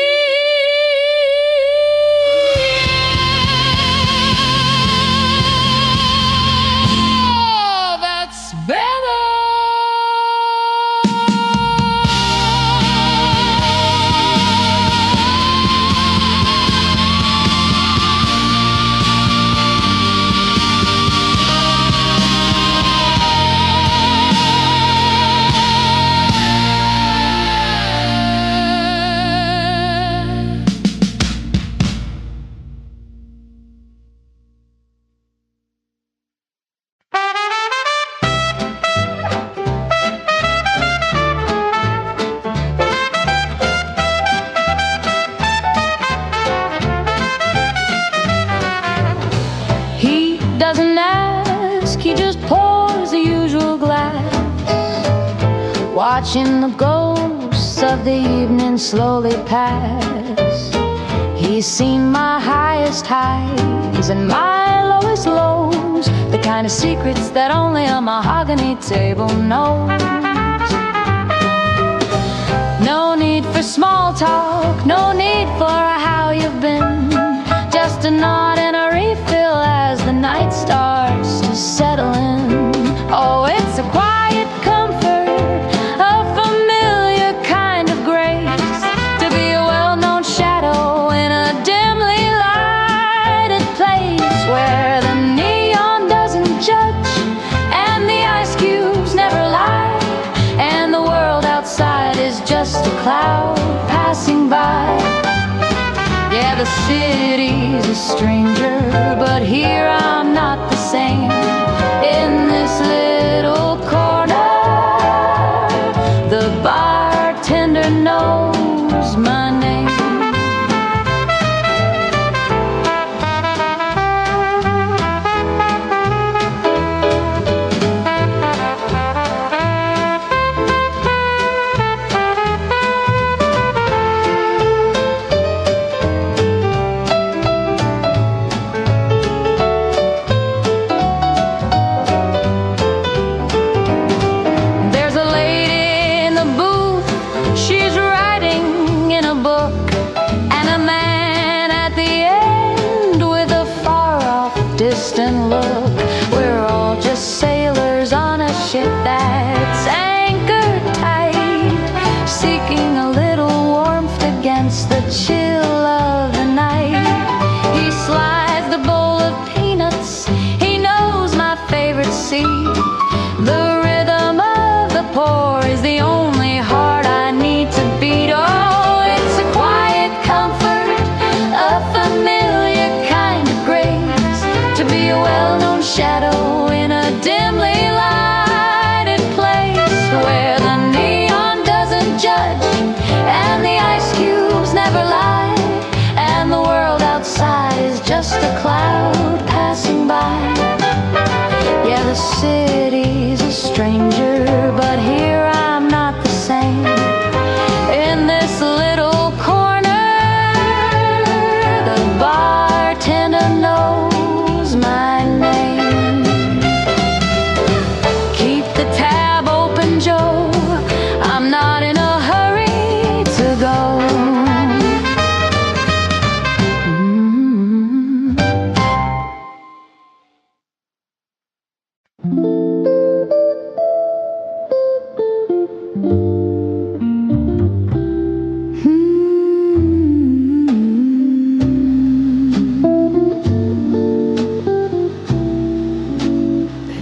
That's better. watching the ghosts of the evening slowly pass. He's seen my highest highs and my lowest lows, the kind of secrets that only a mahogany table knows. No need for small talk, no need for a how you've been, just a nod and a refill as the night starts to settle in. Oh, it's a quiet comfort, a familiar kind of grace, to be a well-known shadow in a dimly lighted place where the neon doesn't judge and the ice cubes never lie, and the world outside is just a cloud passing by. Yeah, the city's a stranger, but here I'm not the same. In this little corner, the bartender knows my name. Distant look, we're all just sailors on a ship that's anchored tight, seeking a little warmth against the chill of the night. He slides the bowl of peanuts, he knows my favorite seed. The rhythm of the pour is the only heart I need to beat. Oh, it's a quiet comfort, a familiar kind of grace, to be a well-known shadow in a dimly lighted place where the neon doesn't judge and the ice cubes never lie, and the world outside is just a cloud passing by. Yeah, the city's a stranger, but here I'm not the same. In this little corner, the bartender knows my name. Keep the tab open, Joe, I'm not in a hurry to go.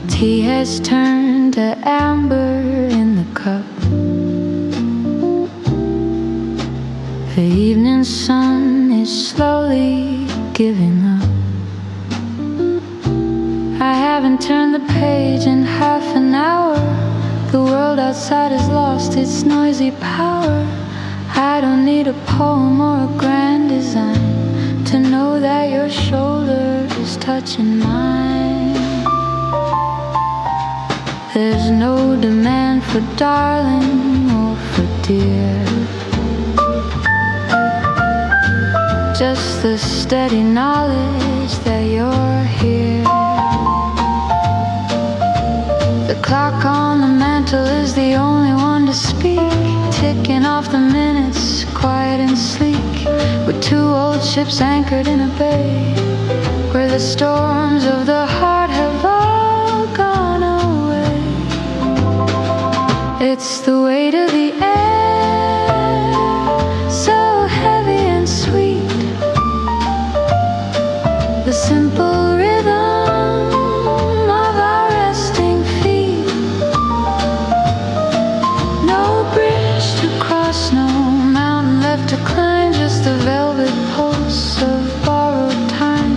Tea has turned to amber in the cup. The evening sun is slowly giving up. I haven't turned the page in half an hour. The world outside has lost its noisy power. I don't need a poem or a grand design to know that your shoulder is touching mine. There's no demand for darling or for dear, just the steady knowledge that you're here. The clock on the mantle is the only one to speak, ticking off the minutes, quiet and sleek, with two old ships anchored in a bay where the storms of the heart have all gone away. It's the weight of the air, so heavy and sweet, the simple rhythm of our resting feet. No bridge to cross, no mountain left to climb, just the velvet pulse of borrowed time,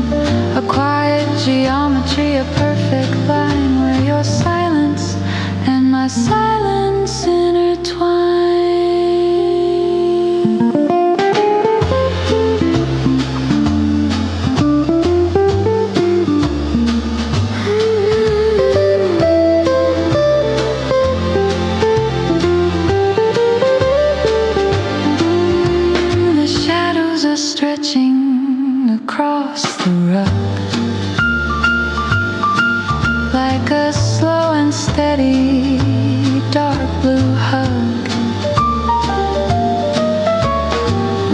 a quiet geometry, a perfect line where your silence and my silence intertwine. steady dark blue hug.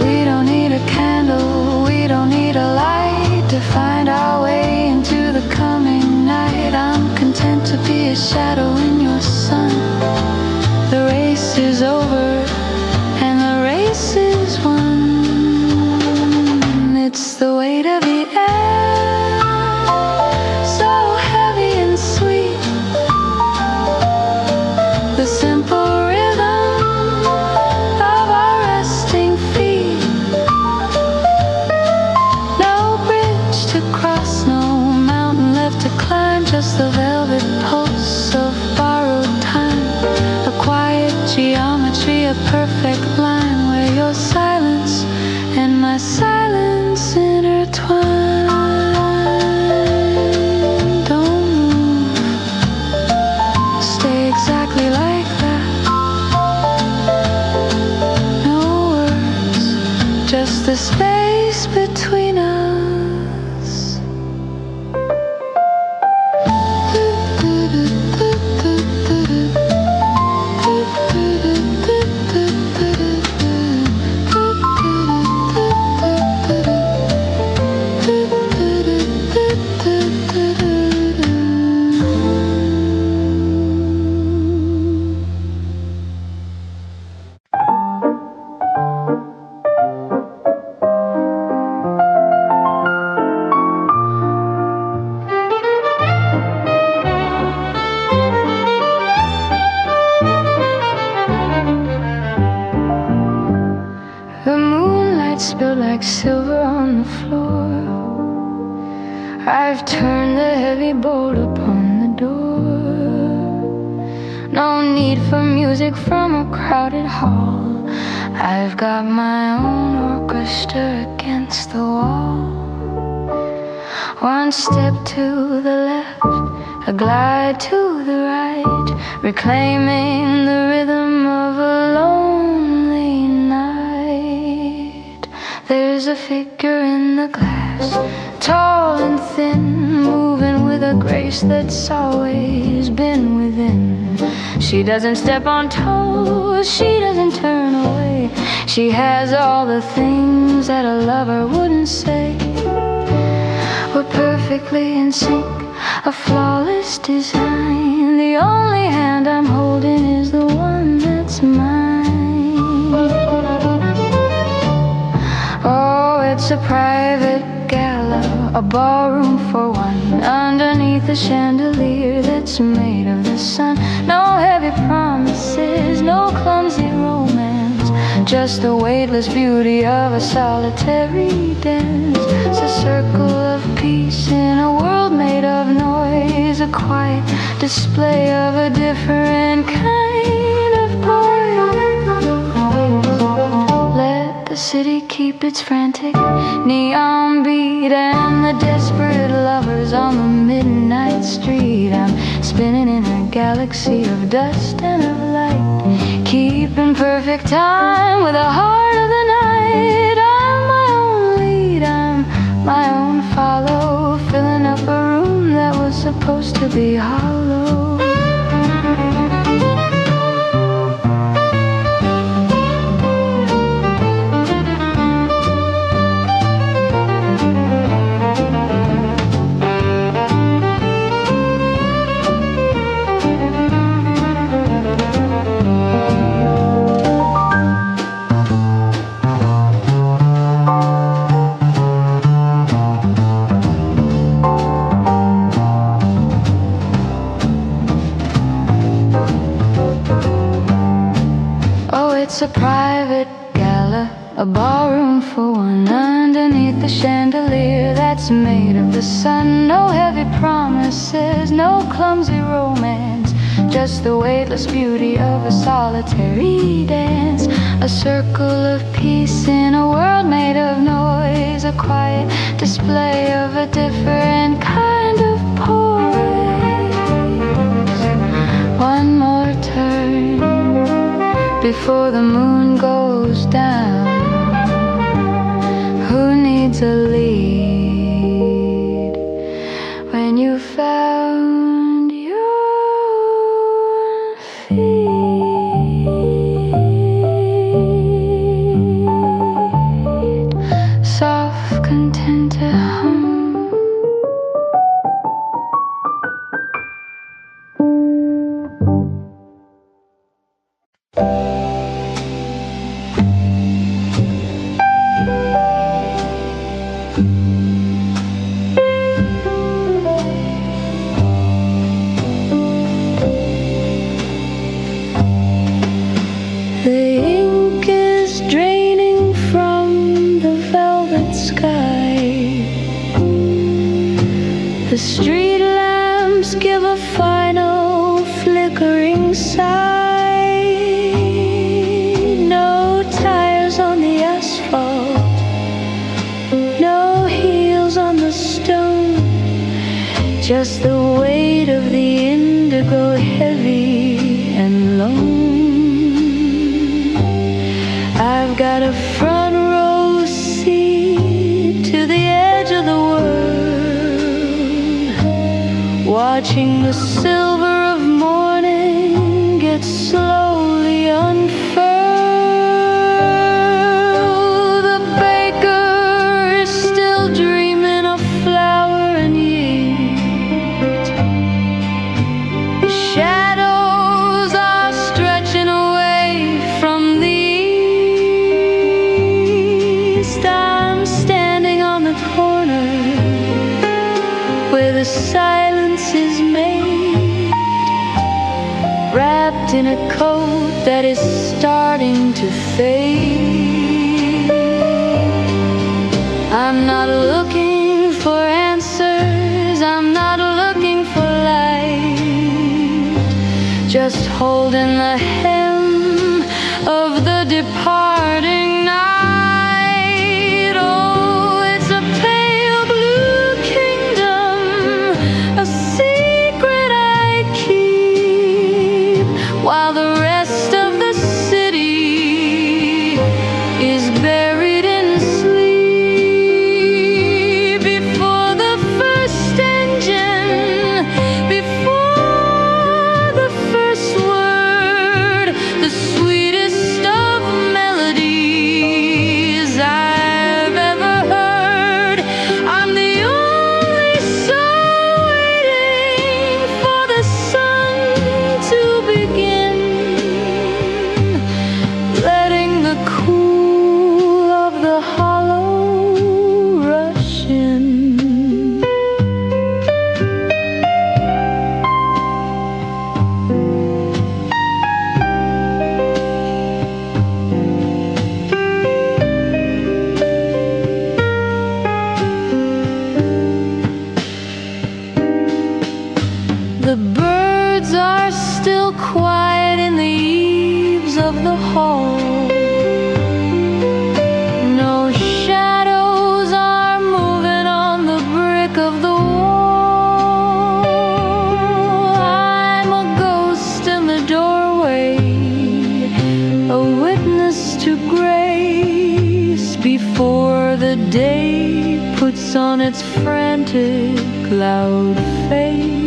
We don't need a candle, we don't need a light to find our way into the coming night. I'm content to be a shadow in your sun. The race is over and the race is won. It's the weight of the air, so heavy and sweet. The simple rhythm of our resting feet. No bridge to cross, no mountain left to climb, just the velvet pulse of borrowed time. A quiet geometry, a perfect line where your silence and my silence intertwine. Don't move, stay exactly like that. No words, just the space between us. The moonlight spilled like silver on the floor. I've turned the heavy bolt upon the door. No need for music from a crowded hall. I've got my own orchestra against the wall. One step to the left, a glide to the right, reclaiming the rhythm of a lonely night. There's a figure in the glass, tall and thin, moving with a grace that's always been within. She doesn't step on toes, she doesn't turn away. She has all the things that a lover wouldn't say. We're perfectly in sync, a flawless design. The only hand I'm holding is the one that's mine. Oh, it's a private gala, a ballroom for one, underneath a chandelier that's made of the sun. No heavy promises, no clumsy romance, just the weightless beauty of a solitary dance. It's a circle of peace in a world made of noise, a quiet display of a different kind of poise. Let the city keep its frantic neon beat and the desperate lovers on the midnight street. I'm spinning in a galaxy of dust and of light, keeping perfect time with the heart of the night. I'm my own lead, I'm my own follow, filling up a room that was supposed to be hollow. It's a private gala, a ballroom for one, underneath the chandelier that's made of the sun. No heavy promises, no clumsy romance, just the weightless beauty of a solitary dance. A circle of peace in a world made of noise, a quiet display of a different kind of poise. One more turn before the moon goes down. Who needs a lead when you found your just the weight of the indigo heavy and lone. I've got a front row seat to the edge of the world, watching the silver of morning get slowly unfurled. The baker is still dreaming of flour and yeast. The shadows are stretching away from the east. I'm standing on the corner where the silence is made, wrapped in a coat that is starting to fade. I'm not looking for answers, I'm not looking for light, just holding the hem of the departing night. Oh, it's a pale blue kingdom, a secret I keep, while the rest of the city is buried in sleep. Before the first engine, before the first word, the sweetest of melodies I've ever heard. I'm the only soul waiting for the sun to begin, letting the cool of the hollow rush in. The birds are still quiet in the eaves of the hall. No shadows are moving on the brick of the wall. I'm a ghost in the doorway, a witness to grace before the day puts on its frantic loud face.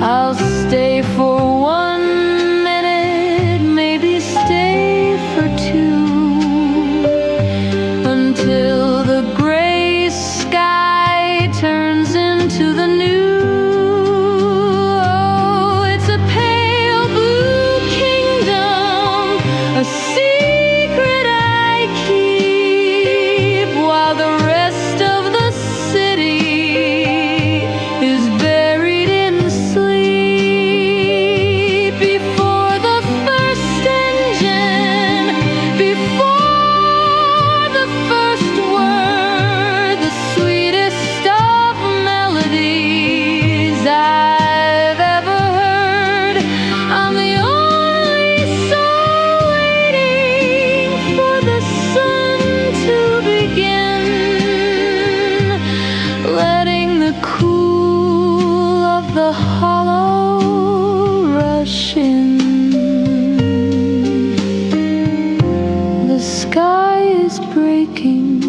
I'll stay for 1 minute, maybe stay for 2, until the gray sky turns into the new. Oh, it's a pale blue kingdom, a secret I keep, while the rest of the city is buried in sleep. Before the first engine, before the first word, the sweetest of melodies I've ever heard. I'm the only soul waiting for the sun to begin, letting the cool of the hollow rush in. The sky is breaking,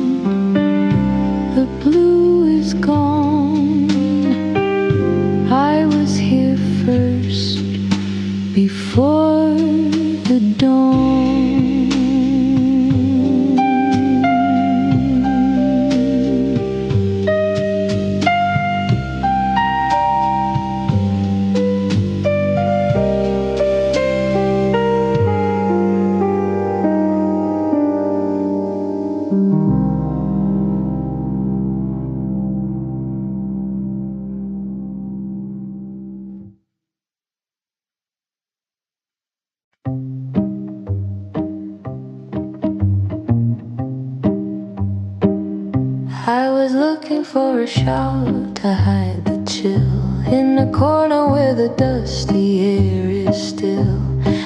the blue is gone. I was here first, before the dawn. I was looking for a shawl to hide the chill, in the corner where the dusty air is still.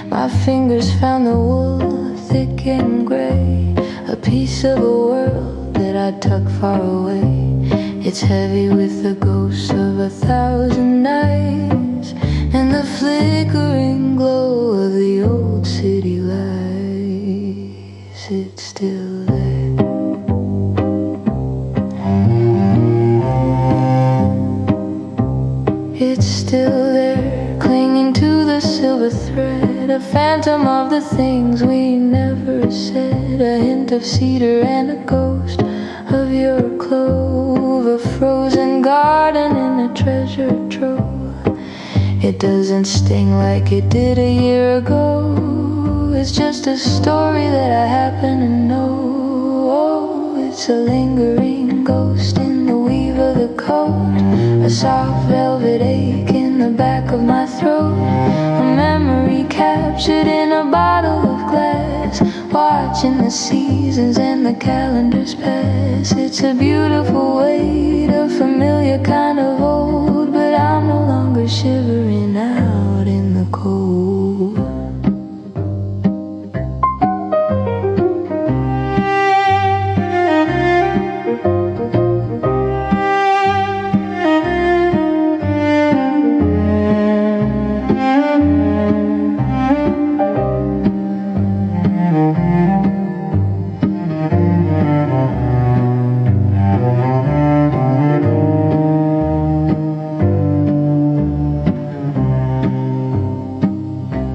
My fingers found the wool thick and gray, a piece of a world that I tucked far away. It's heavy with the ghost of 1,000 nights and the flickering glow of the old city lights. It's still there. It's still there, clinging to the silver thread, a phantom of the things we never said, a hint of cedar and a ghost of your clove, a frozen garden in a treasure trove. It doesn't sting like it did a year ago. It's just a story that I happen to know. Oh, it's a lingering ghost in the weave of the coat, a soft velvet ache in the back of my throat, a memory captured in a bottle of glass, watching the seasons and the calendars pass. It's a beautiful weight, a familiar kind of old, but I'm no longer shivering out in the cold.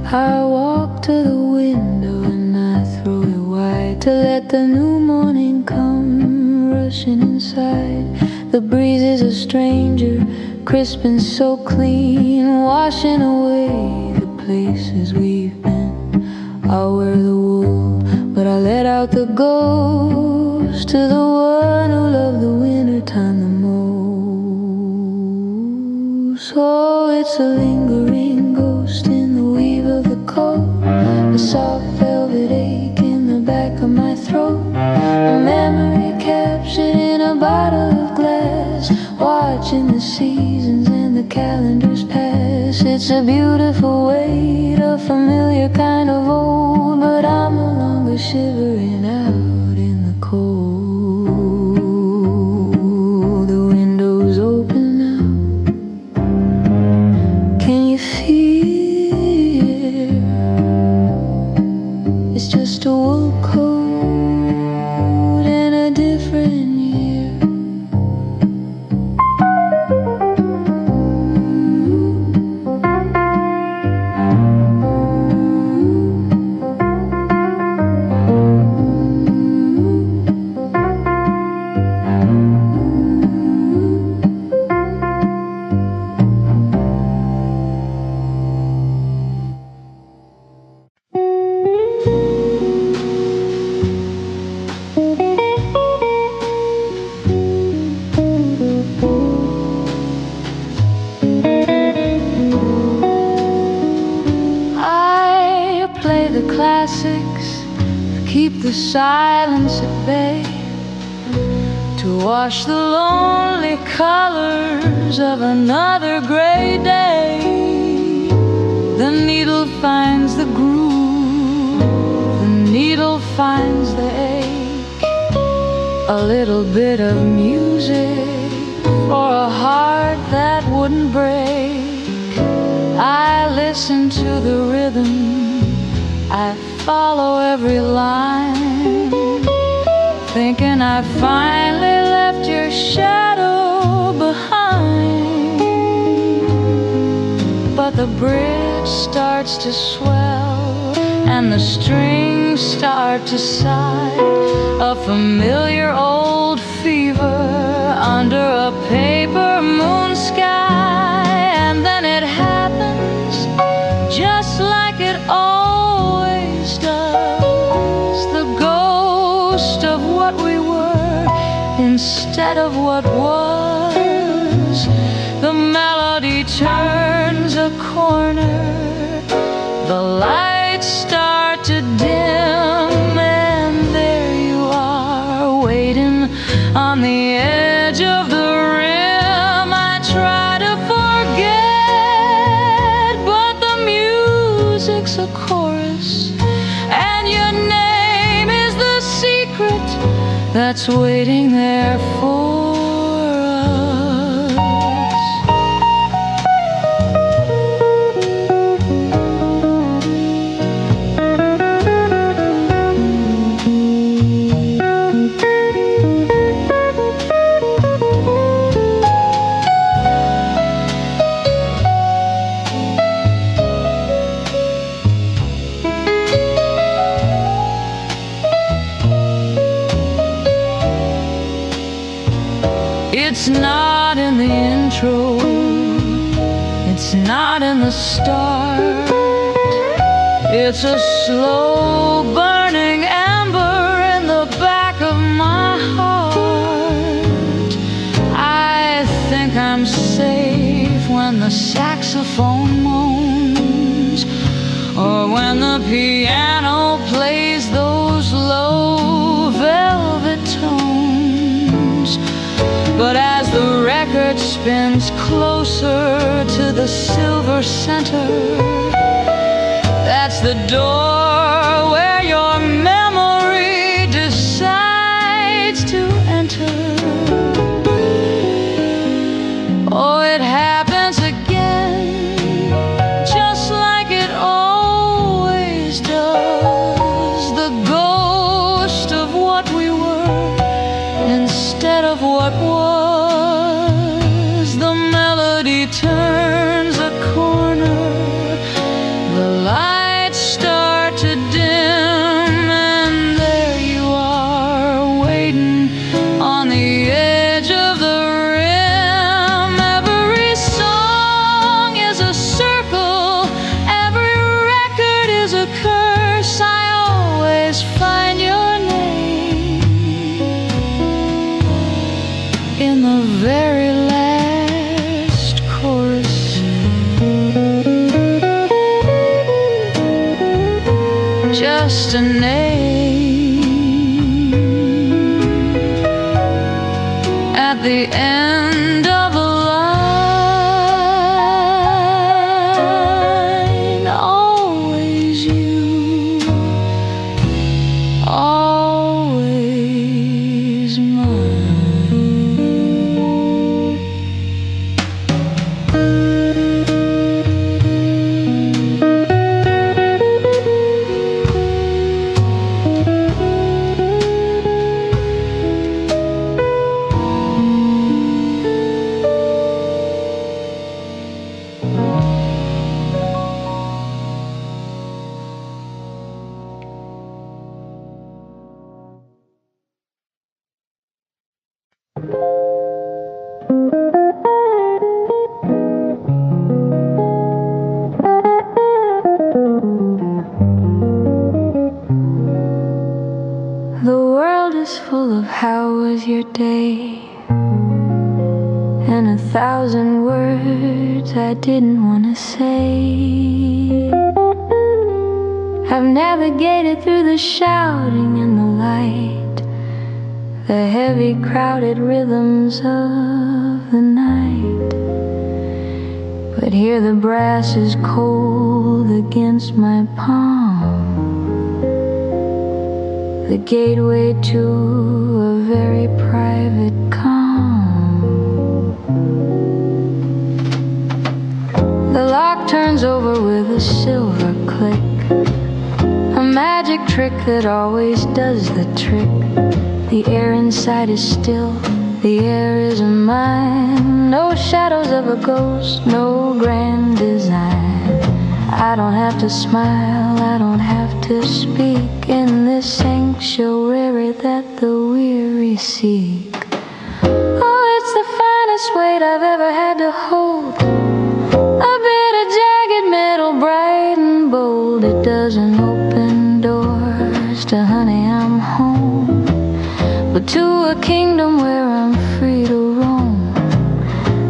I walk to the window and I throw it wide to let the new morning come rushing inside. The breeze is a stranger, crisp and so clean, washing away the places we've been. I'll wear the wool, but I let out the ghost to the one who loved the wintertime the most. Oh, it's a lingering ghost in the weave of the coat, a soft velvet ache in the back of my throat, a memory captured in a bottle of glass, watching the seasons and the calendars pass. It's a beautiful weight, a familiar kind of old, but I'm no longer shivering out in the cold. The window's open now. Can you feel? It's just a wool coat in a different year. I play the classics, keep the silence at bay, to wash the lonely colors of another gray day. The needle finds the groove, the needle finds the ache, a little bit of music for a heart that wouldn't break. I listen to the rhythm, I follow every line, thinking I finally left your shadow behind. But the bridge starts to swell and the strings start to sigh, a familiar old fever under a paper moon sky. And then it happens just like it always does, the ghost of what we were instead of what was. The melody turns a corner, the lights start to dim, and there you are, waiting on the edge of the rim. I try to forget, but the music's a chorus, and your name is the secret that's waiting there for us. It's not in the intro, it's not in the start. It's a slow burning ember in the back of my heart. I think I'm safe when the saxophone moans, or when the piano plays those low velvet tones. But as the record spins closer to the silver center, that's the door where your memory decides to enter. Oh, it happens again, just like it always does. The ghost of what we were instead of what was. The melody turns a corner, the lights start to dim, and there you are, waiting on the edge of the rim. Every song is a circle, every record is a curse. I always find your name in the very last chorus. Just a name at the end of a line. Always you, always mine. The world is full of how was your day, and 1,000 words I didn't want to say. I've navigated through the shouting and the light, the heavy crowded rhythms of the night. But here the brass is cold against my palm, the gateway to a very private calm. The lock turns over with a silver click, a magic trick that always does the trick. The air inside is still, the air is mine. No shadows of a ghost, no grand design. I don't have to smile, I don't have to speak in this sanctuary that the weary seek. Oh, it's the finest weight I've ever had to hold, a bit of jagged metal, bright and bold. It doesn't open doors to honey, I'm home, but to a kingdom where I'm free to roam.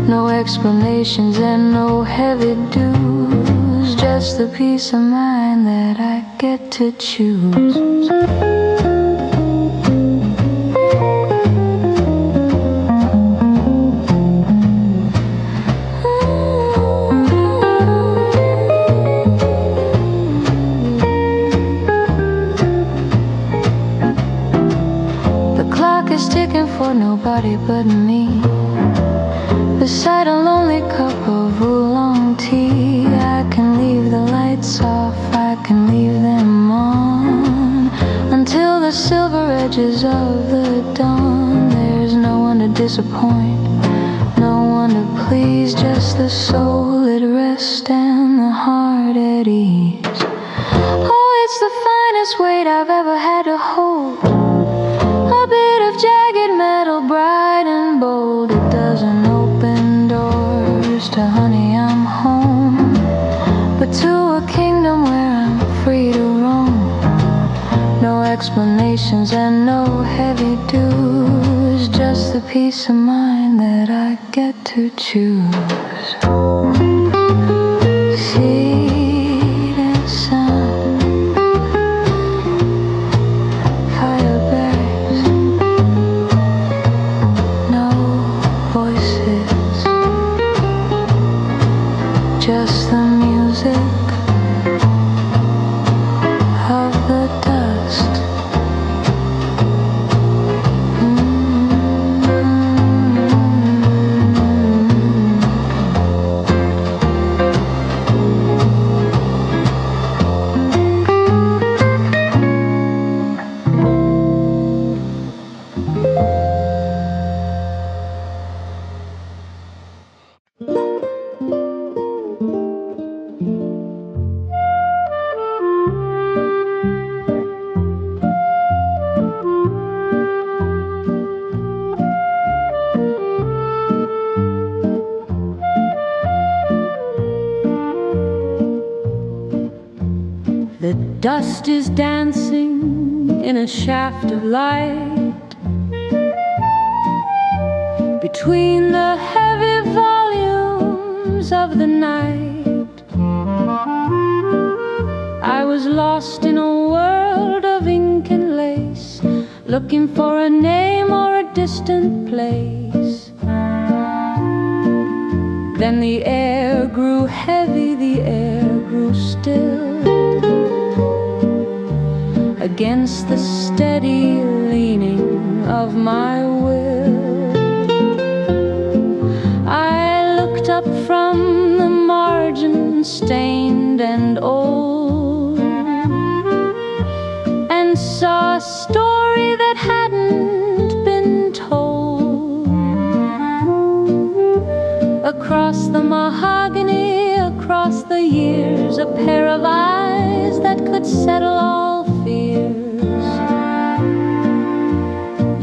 No explanations and no heavy dues, just the peace of mind that I get to choose. The clock is ticking for nobody but me, beside a lonely cup of oolong tea. I can leave the lights off, I can leave them on, until the silver edges of the dawn. There's no one to disappoint, no one to please, just the soul at rest and the heart at ease. Oh, it's the finest weight I've ever had to hold, a bit of jagged metal, bright and bold. It to honey, I'm home, but to a kingdom where I'm free to roam. No explanations and no heavy dues, just the peace of mind that I get to choose. Seed and sun, fire berries, no voices, just the music of the dust. The dust is dancing in a shaft of light between the heavy volumes of the night. I was lost in a world of ink and lace, looking for a name or a distant place. Then the air grew heavy, the air grew still, against the steady leaning of my will. I looked up from the margin, stained and old, and saw a story that hadn't been told. Across the mahogany, across the years, a pair of eyes that could settle all fears.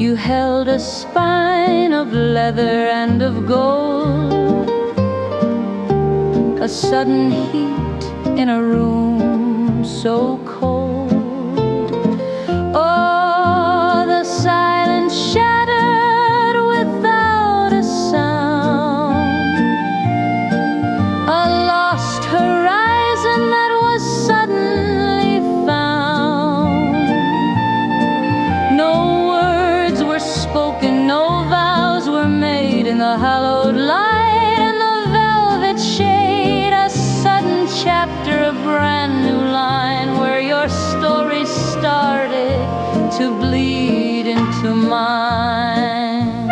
You held a spine of leather and of gold, a sudden heat in a room so cold. Oh, the silence shattered without a sound, a lost horizon that was suddenly found. No words were spoken, no vows were made in the hallowed light and the velvet shade. A sudden chapter, a brand new line where your story started to bleed into mine.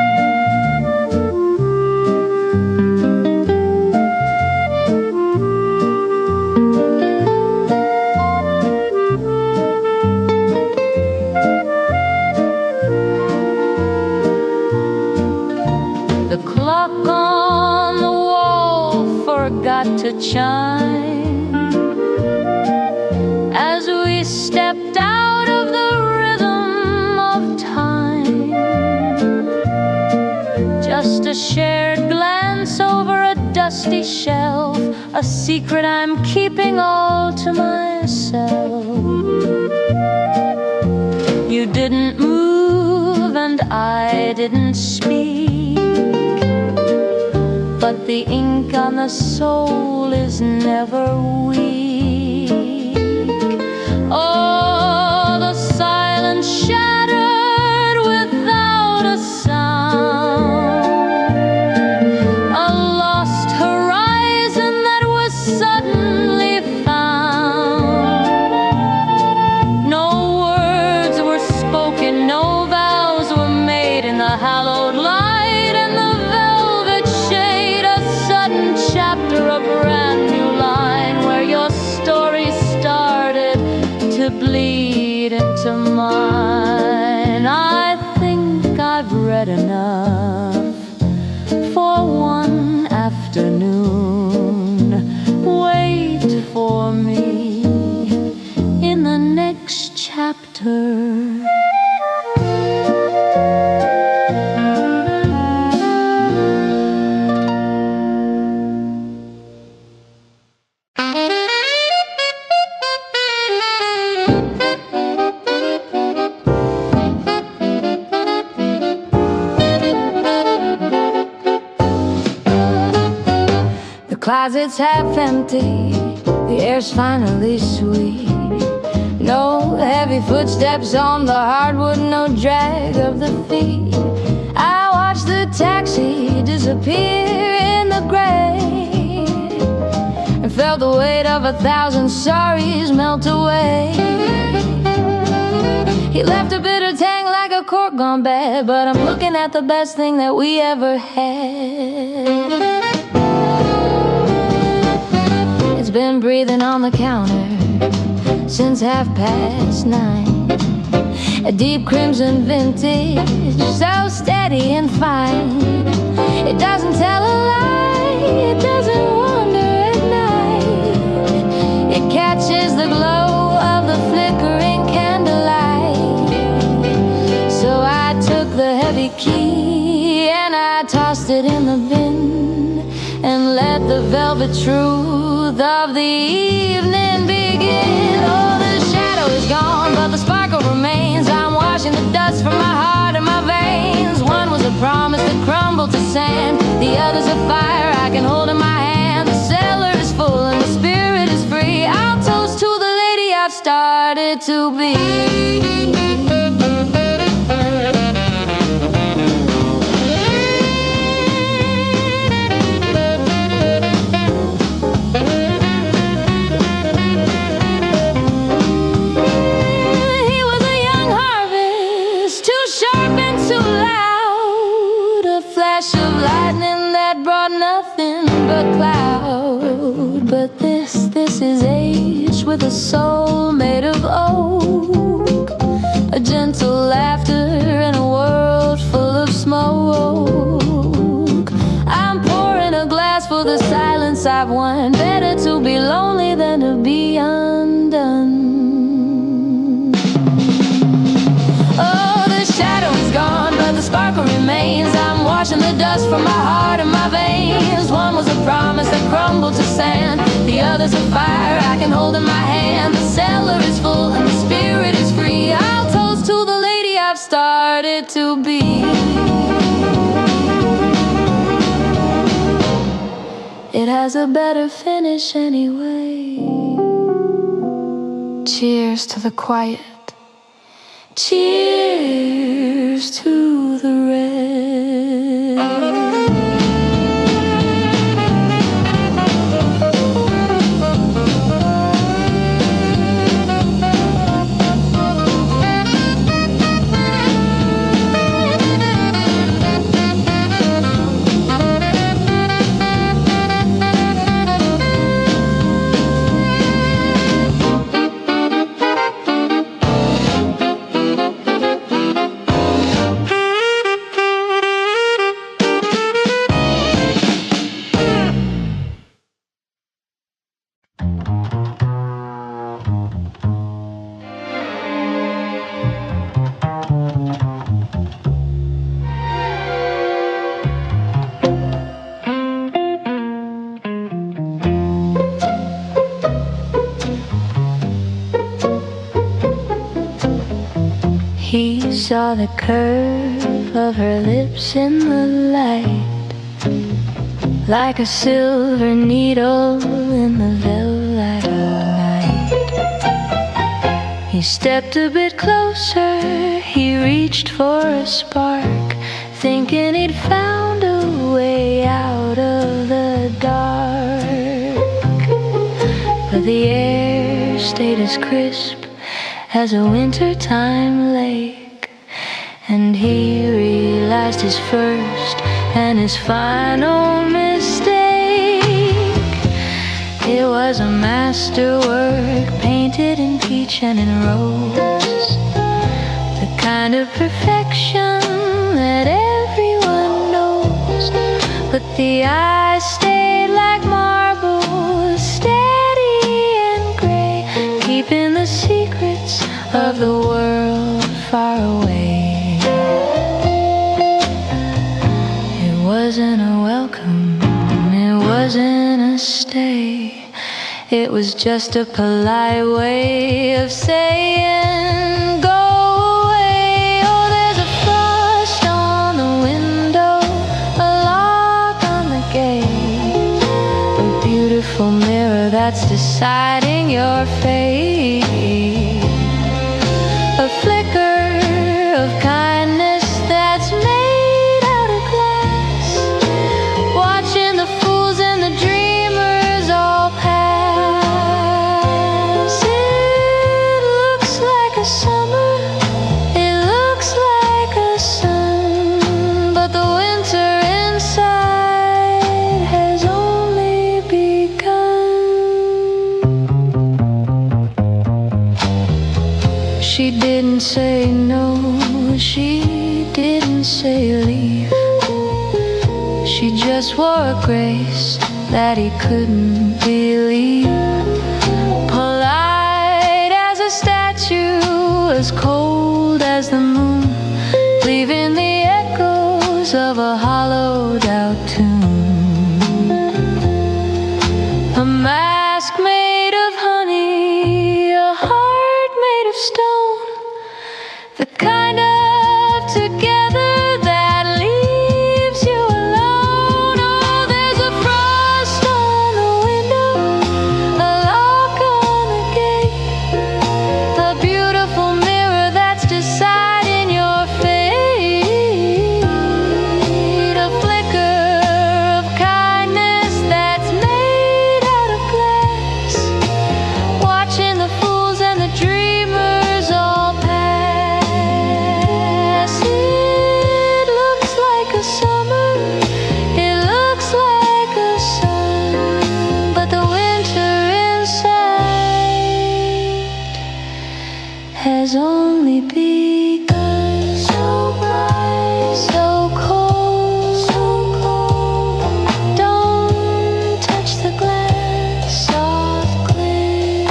The clock on the wall forgot to chime as we stepped out of the rhythm of time. Just a shared glance over a dusty shelf, a secret I'm keeping all to myself. You didn't move and I didn't speak, but the ink on the soul is never weak. Oh, the silence shattered without a sound, a lost horizon that was suddenly found. No words were spoken, no vows were made in the hallowed light and the velvet shade. A sudden chapter, a brand new line where your story started to bleed into mine. I think I've read enough for one afternoon. Wait for me in the next chapter. closet's half empty, the air's finally sweet. No heavy footsteps on the hardwood, no drag of the feet. I watch the taxi disappear in the gray, and felt the weight of 1,000 sorries melt away. He left a bitter tang like a cork gone bad, but I'm looking at the best thing that we ever had. It's been breathing on the counter since 9:30. A deep crimson vintage, so steady and fine. It doesn't tell a lie, it doesn't wander at night. It catches the glow of the flickering candlelight. So I took the heavy key and I tossed it in the bin, and let the velvet truth of the evening begin. Oh, the shadow is gone, but the sparkle remains. I'm washing the dust from my heart and my veins. One was a promise that crumbled to sand, the other's a fire I can hold in my hand. The cellar is full and the spirit is free. I'll toast to the lady I've started to be. But this is age with a soul made of oak, a gentle laughter in a world full of smoke. I'm pouring a glass for the silence I've won. Better to be lonely than to be undone. Oh, the shadow is gone, but the sparkle remains. I'm washing the dust from my heart and my veins. One was a promise that crumbled to sand, the other's a fire I can hold in my hand. The cellar is full and the spirit is free. I'll toast to the lady I've started to be. It has a better finish anyway. Cheers to the quiet. Cheers to the red. He saw the curve of her lips in the light, like a silver needle in the velvet of night. He stepped a bit closer, he reached for a spark, thinking he'd found a way out of the dark. But the air stayed as crisp as a wintertime lake, and he realized his first and his final mistake. It was a masterwork painted in peach and in rose, the kind of perfection that everyone knows. But the eyes stayed like marble, steady and gray, keeping the secrets of the world far away. It wasn't a welcome, it wasn't a stay, it was just a polite way of saying go away. Oh, there's a frost on the window, a lock on the gate, a beautiful She didn't say leave. She just wore a grace that he couldn't believe. Polite as a statue, as cold as the moon, leaving the echoes of a hollowed out tune. A mask made of honey, a heart made of stone, the kind of together that leaves you alone. Oh, there's a frost on the window, a lock on the gate, a beautiful mirror that's deciding your fate, a flicker of kindness that's made out of glass, watching the fools and the dreamers all pass. It looks like a summer, it looks like a sun, but the winter inside has only begun. So bright, so cold, so cold. Don't touch the glass, soft clay.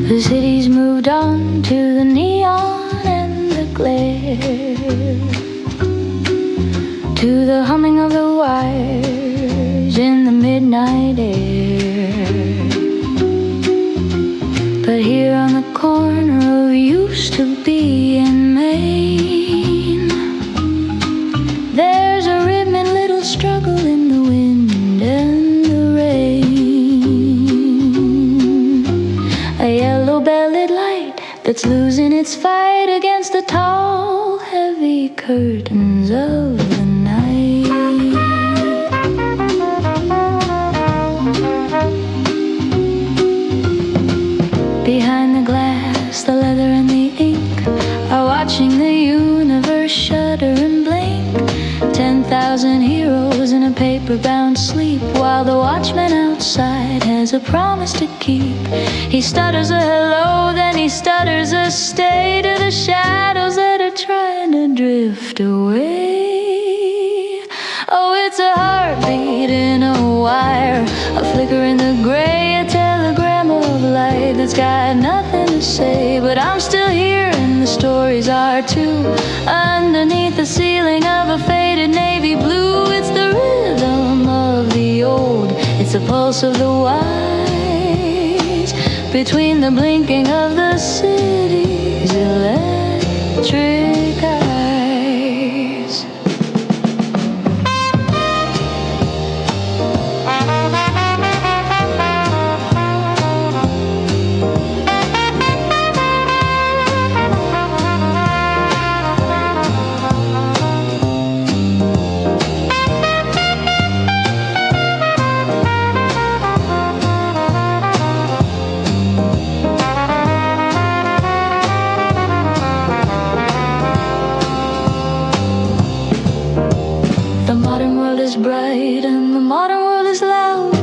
The city's moved on to the neon and the glare, to the humming of the wires in the midnight air. But here on the corner of used to be in Maine, there's a rhythmic little struggle in the wind and the rain. A yellow-bellied light that's losing its fight against the tall, heavy curtains of the night. Behind the glass, the leather and the ink are watching the universe shudder and blink. 10,000 heroes in a paper-bound sleep, while the watchman outside has a promise to keep. He stutters a hello, then he stutters a stay to the shadows that are trying to drift away. Oh, it's a heartbeat in a wire, a flicker in the gray, a telegram of light that's got nothing to say. But I'm still here and the stories are too, underneath the ceiling of a faded navy blue. It's the rhythm of the old, it's the pulse of the wise, between the blinking of the city's electric eyes. Bright and the modern world is loud,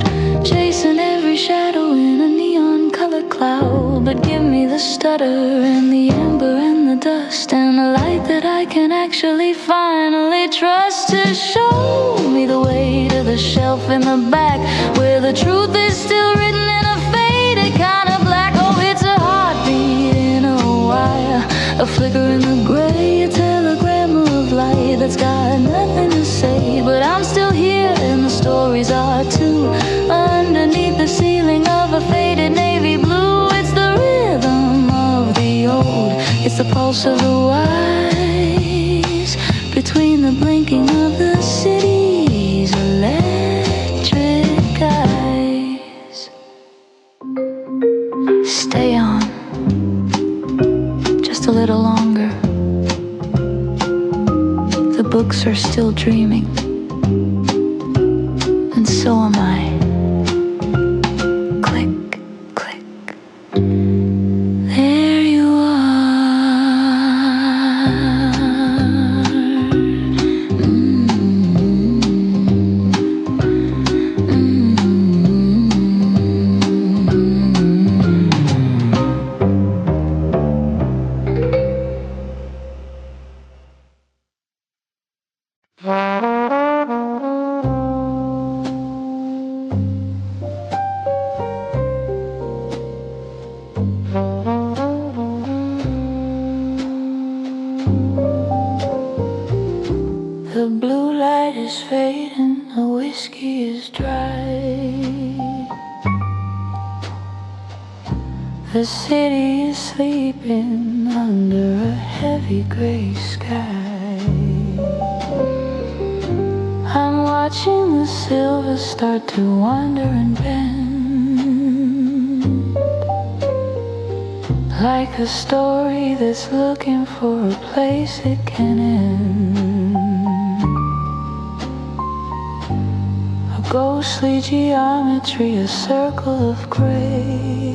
chasing every shadow in a neon colored cloud. But give me the stutter and the amber and the dust, and a light that I can actually finally trust, to show me the way to the shelf in the back, where the truth is still written in a faded kind of black. Oh, it's a heartbeat in a wire, a flicker in the gray, a telegram of light that's got nothing to say. But I'm still here and the stories are too, underneath the ceiling of a faded navy blue. It's the rhythm of the old, it's the pulse of the wise, between the blinking of the city's electric eyes. Stay on just a little longer. books are still dreaming, and so am I. Click, click. There you are. The blue light is fading, the whiskey is dry. The city is sleeping under a heavy gray sky. I'm watching the silver start to wander and bend, like a story that's looking for a place it can end. A ghostly geometry, a circle of gray,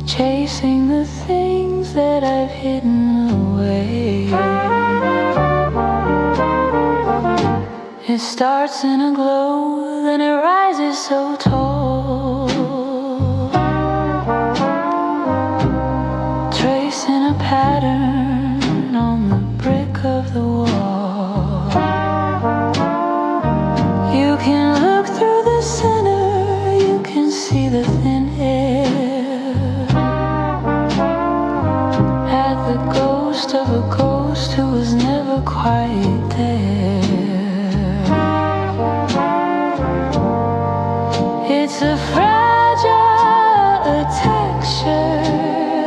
chasing the things that I've hidden away. It starts in a glow, then it rises so tall, tracing a pattern on the brick of the wall. You can look through the center, you can see the thin air, at the ghost of a ghost who was never quite there. It's a fragile texture,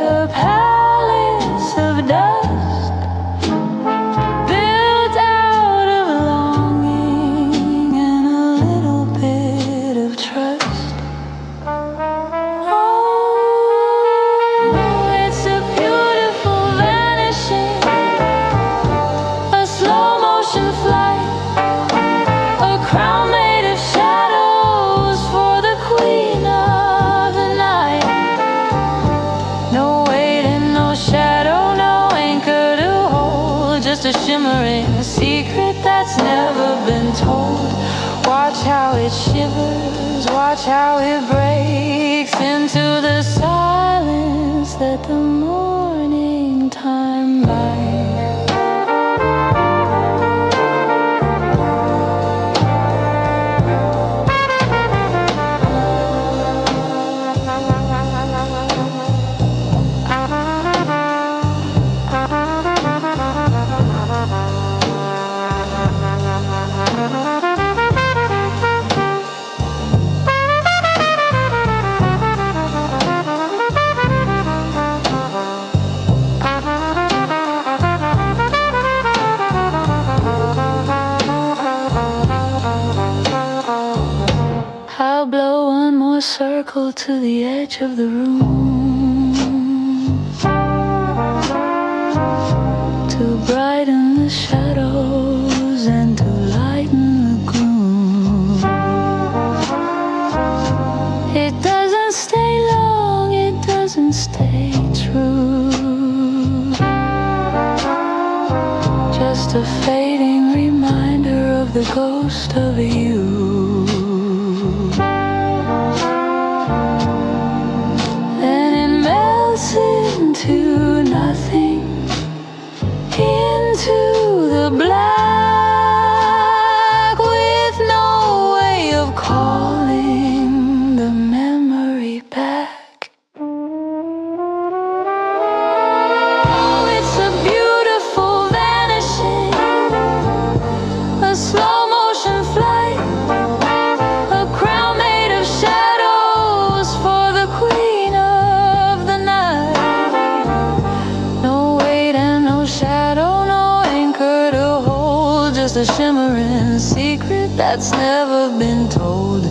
a palace of dust, built out of longing and a little bit of trust. Oh, it's a beautiful vanishing, a slow motion flight, a crown made of shadows for the queen of the night. No weight and no shadow, no anchor to hold, just a shimmering secret that's never been told. Watch how it shivers, watch how it breaks into the silence that the morning time light. I'll blow one more circle to the edge of the room, to brighten the shadows and to lighten the gloom. It doesn't stay long, it doesn't stay true, just a fading reminder of the ghost of you. Then it melts into nothing, into the black, with no way of calling the memory back. Oh, it's a beautiful vanishing, a slow motion flight, a crown made of shadows for the queen of the night. No weight and no shadow, no anchor to hold, just a shimmering secret that's never been told.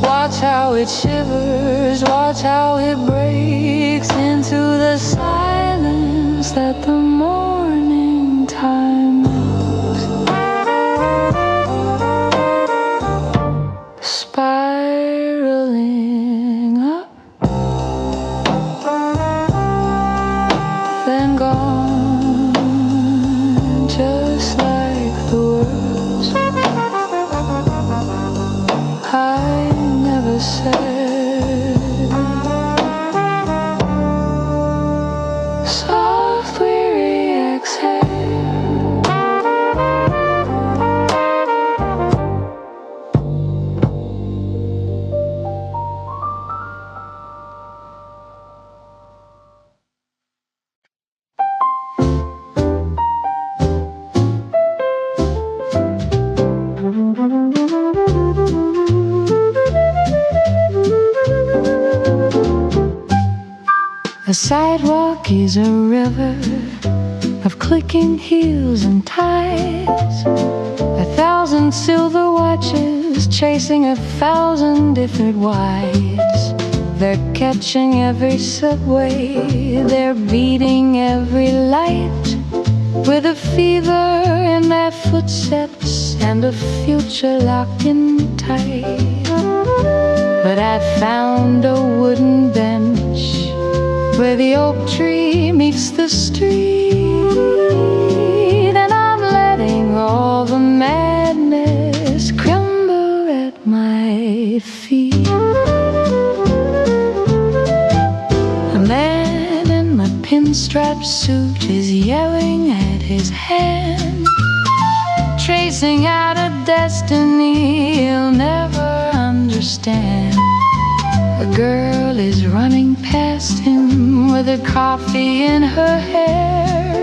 Watch how it shivers, watch how it breaks into the silence that the morning The sidewalk is a river of clicking heels and ties, 1,000 silver watches chasing 1,000 different wives. They're catching every subway, they're beating every light, with a fever in their footsteps and a future locked in tight. But I found a wooden bench where the oak tree meets the street, and I'm letting all the madness crumble at my feet. A man in a pinstripe suit is yelling at his hand, tracing out a destiny he'll never understand. A girl is running past him with a coffee in her hair,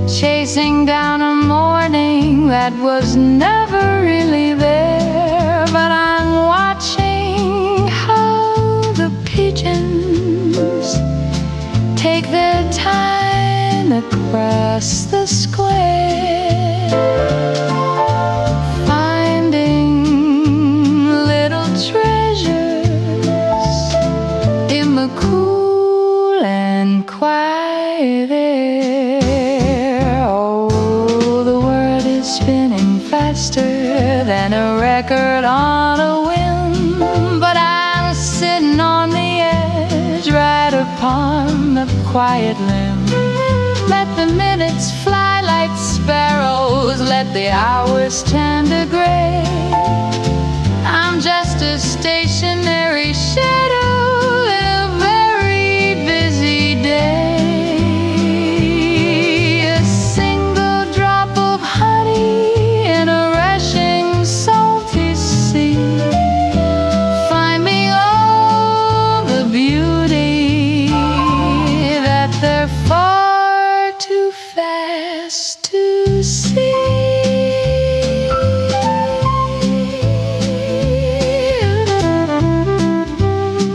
chasing down a morning that was never really there. But I'm watching how the pigeons take their time across the square, finding little treasures in the cool and quiet air. Oh, the world is spinning faster than a record on a whim, but I'm sitting on the edge, right upon the quiet limb. Let the minutes fly like sparrows, let the hours turn to gray. I'm just a stationary shadow in a very busy day. A single drop of honey in a rushing salty sea. Find me all the beauty that they're far too fast to see.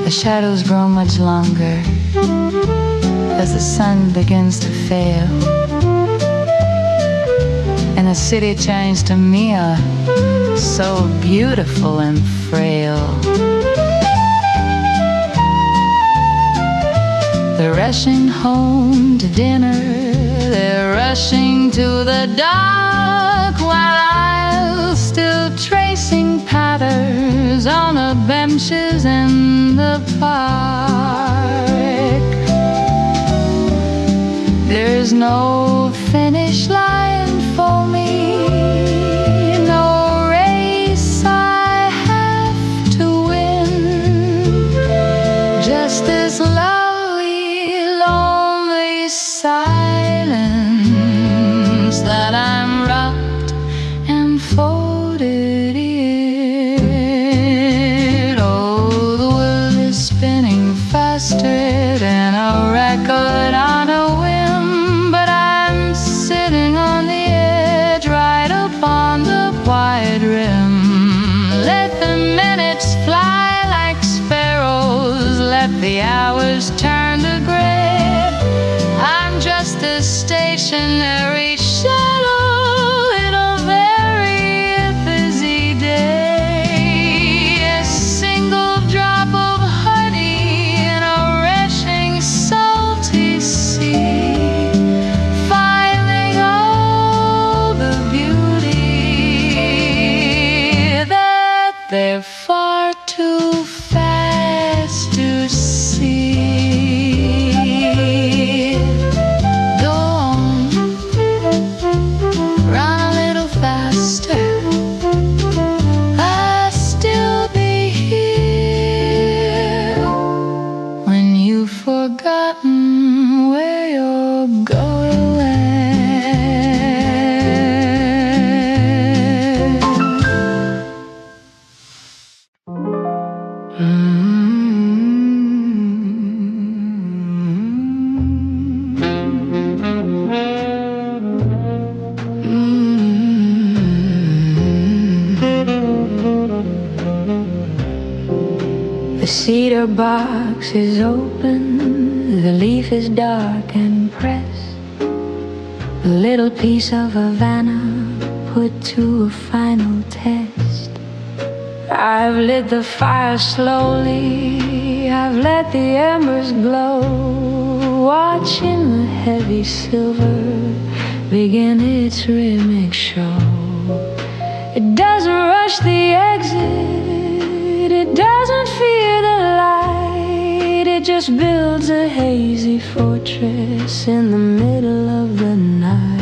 The shadows grow much longer as the sun begins to fail, and the city turns to mirror, so beautiful and frail. They're rushing home to dinner, they're rushing to the dark, while I'm still tracing patterns on the benches in the park. There's no finish line for me, no race I have to win, just this lovely, lonely silence that I'm rocked and folded in. Oh, the world is spinning faster than a record on a whim, but I'm sitting on the edge, right upon the quiet rim. Let the minutes fly like sparrows, let the hours turn to gray. I'm just a stationary shadow in a very busy day. A single drop of honey in a rushing salty sea, finding all the beauty that they're far too fast to see. Go on, run a little faster, I'll still be here when you've forgotten where you're going. The cedar box is open, The leaf is dark and pressed, a little piece of Havana put to a final test. I've lit the fire slowly, I've let the embers glow, watching the heavy silver begin its rhythmic show. It doesn't rush the exit, it doesn't fear the light, it just builds a hazy fortress in the middle of the night.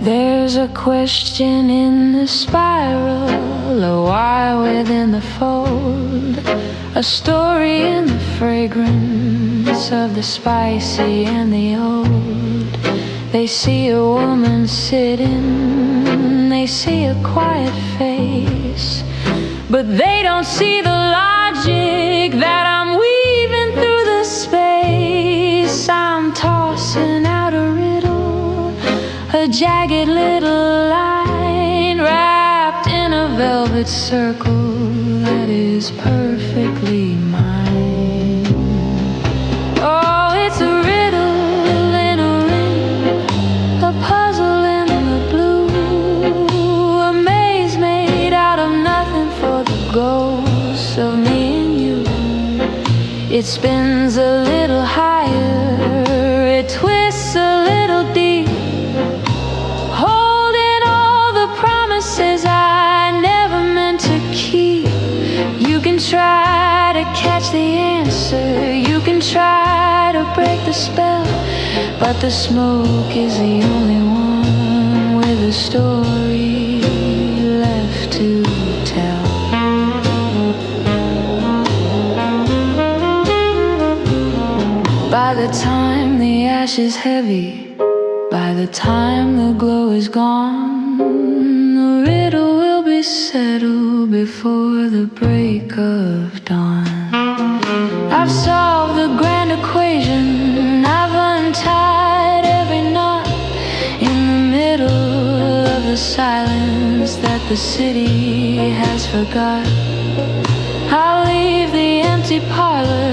There's a question in the spiral, a wire within the fold, a story in the fragrance of the spicy and the old. They see a woman sitting, they see a quiet face, but they don't see the logic that I'm weaving through the space. I'm tossing out a riddle, a jagged little line wrapped in a velvet circle that is perfectly mine. Oh, it's a riddle in a ring, a puzzle in the blue, a maze made out of nothing for the ghosts of me and you. It spins a little higher, it twists a little deep, holding all the promises I never meant to keep. You can try to catch the answer, you can try to break the spell, but the smoke is the only one with a story left to tell. By the time the ash is heavy, by the time the glow is gone, the riddle will be settled before the break of dawn. I've solved the grand equation, I've untied every knot in the middle of the silence that the city has forgot. I'll leave the empty parlor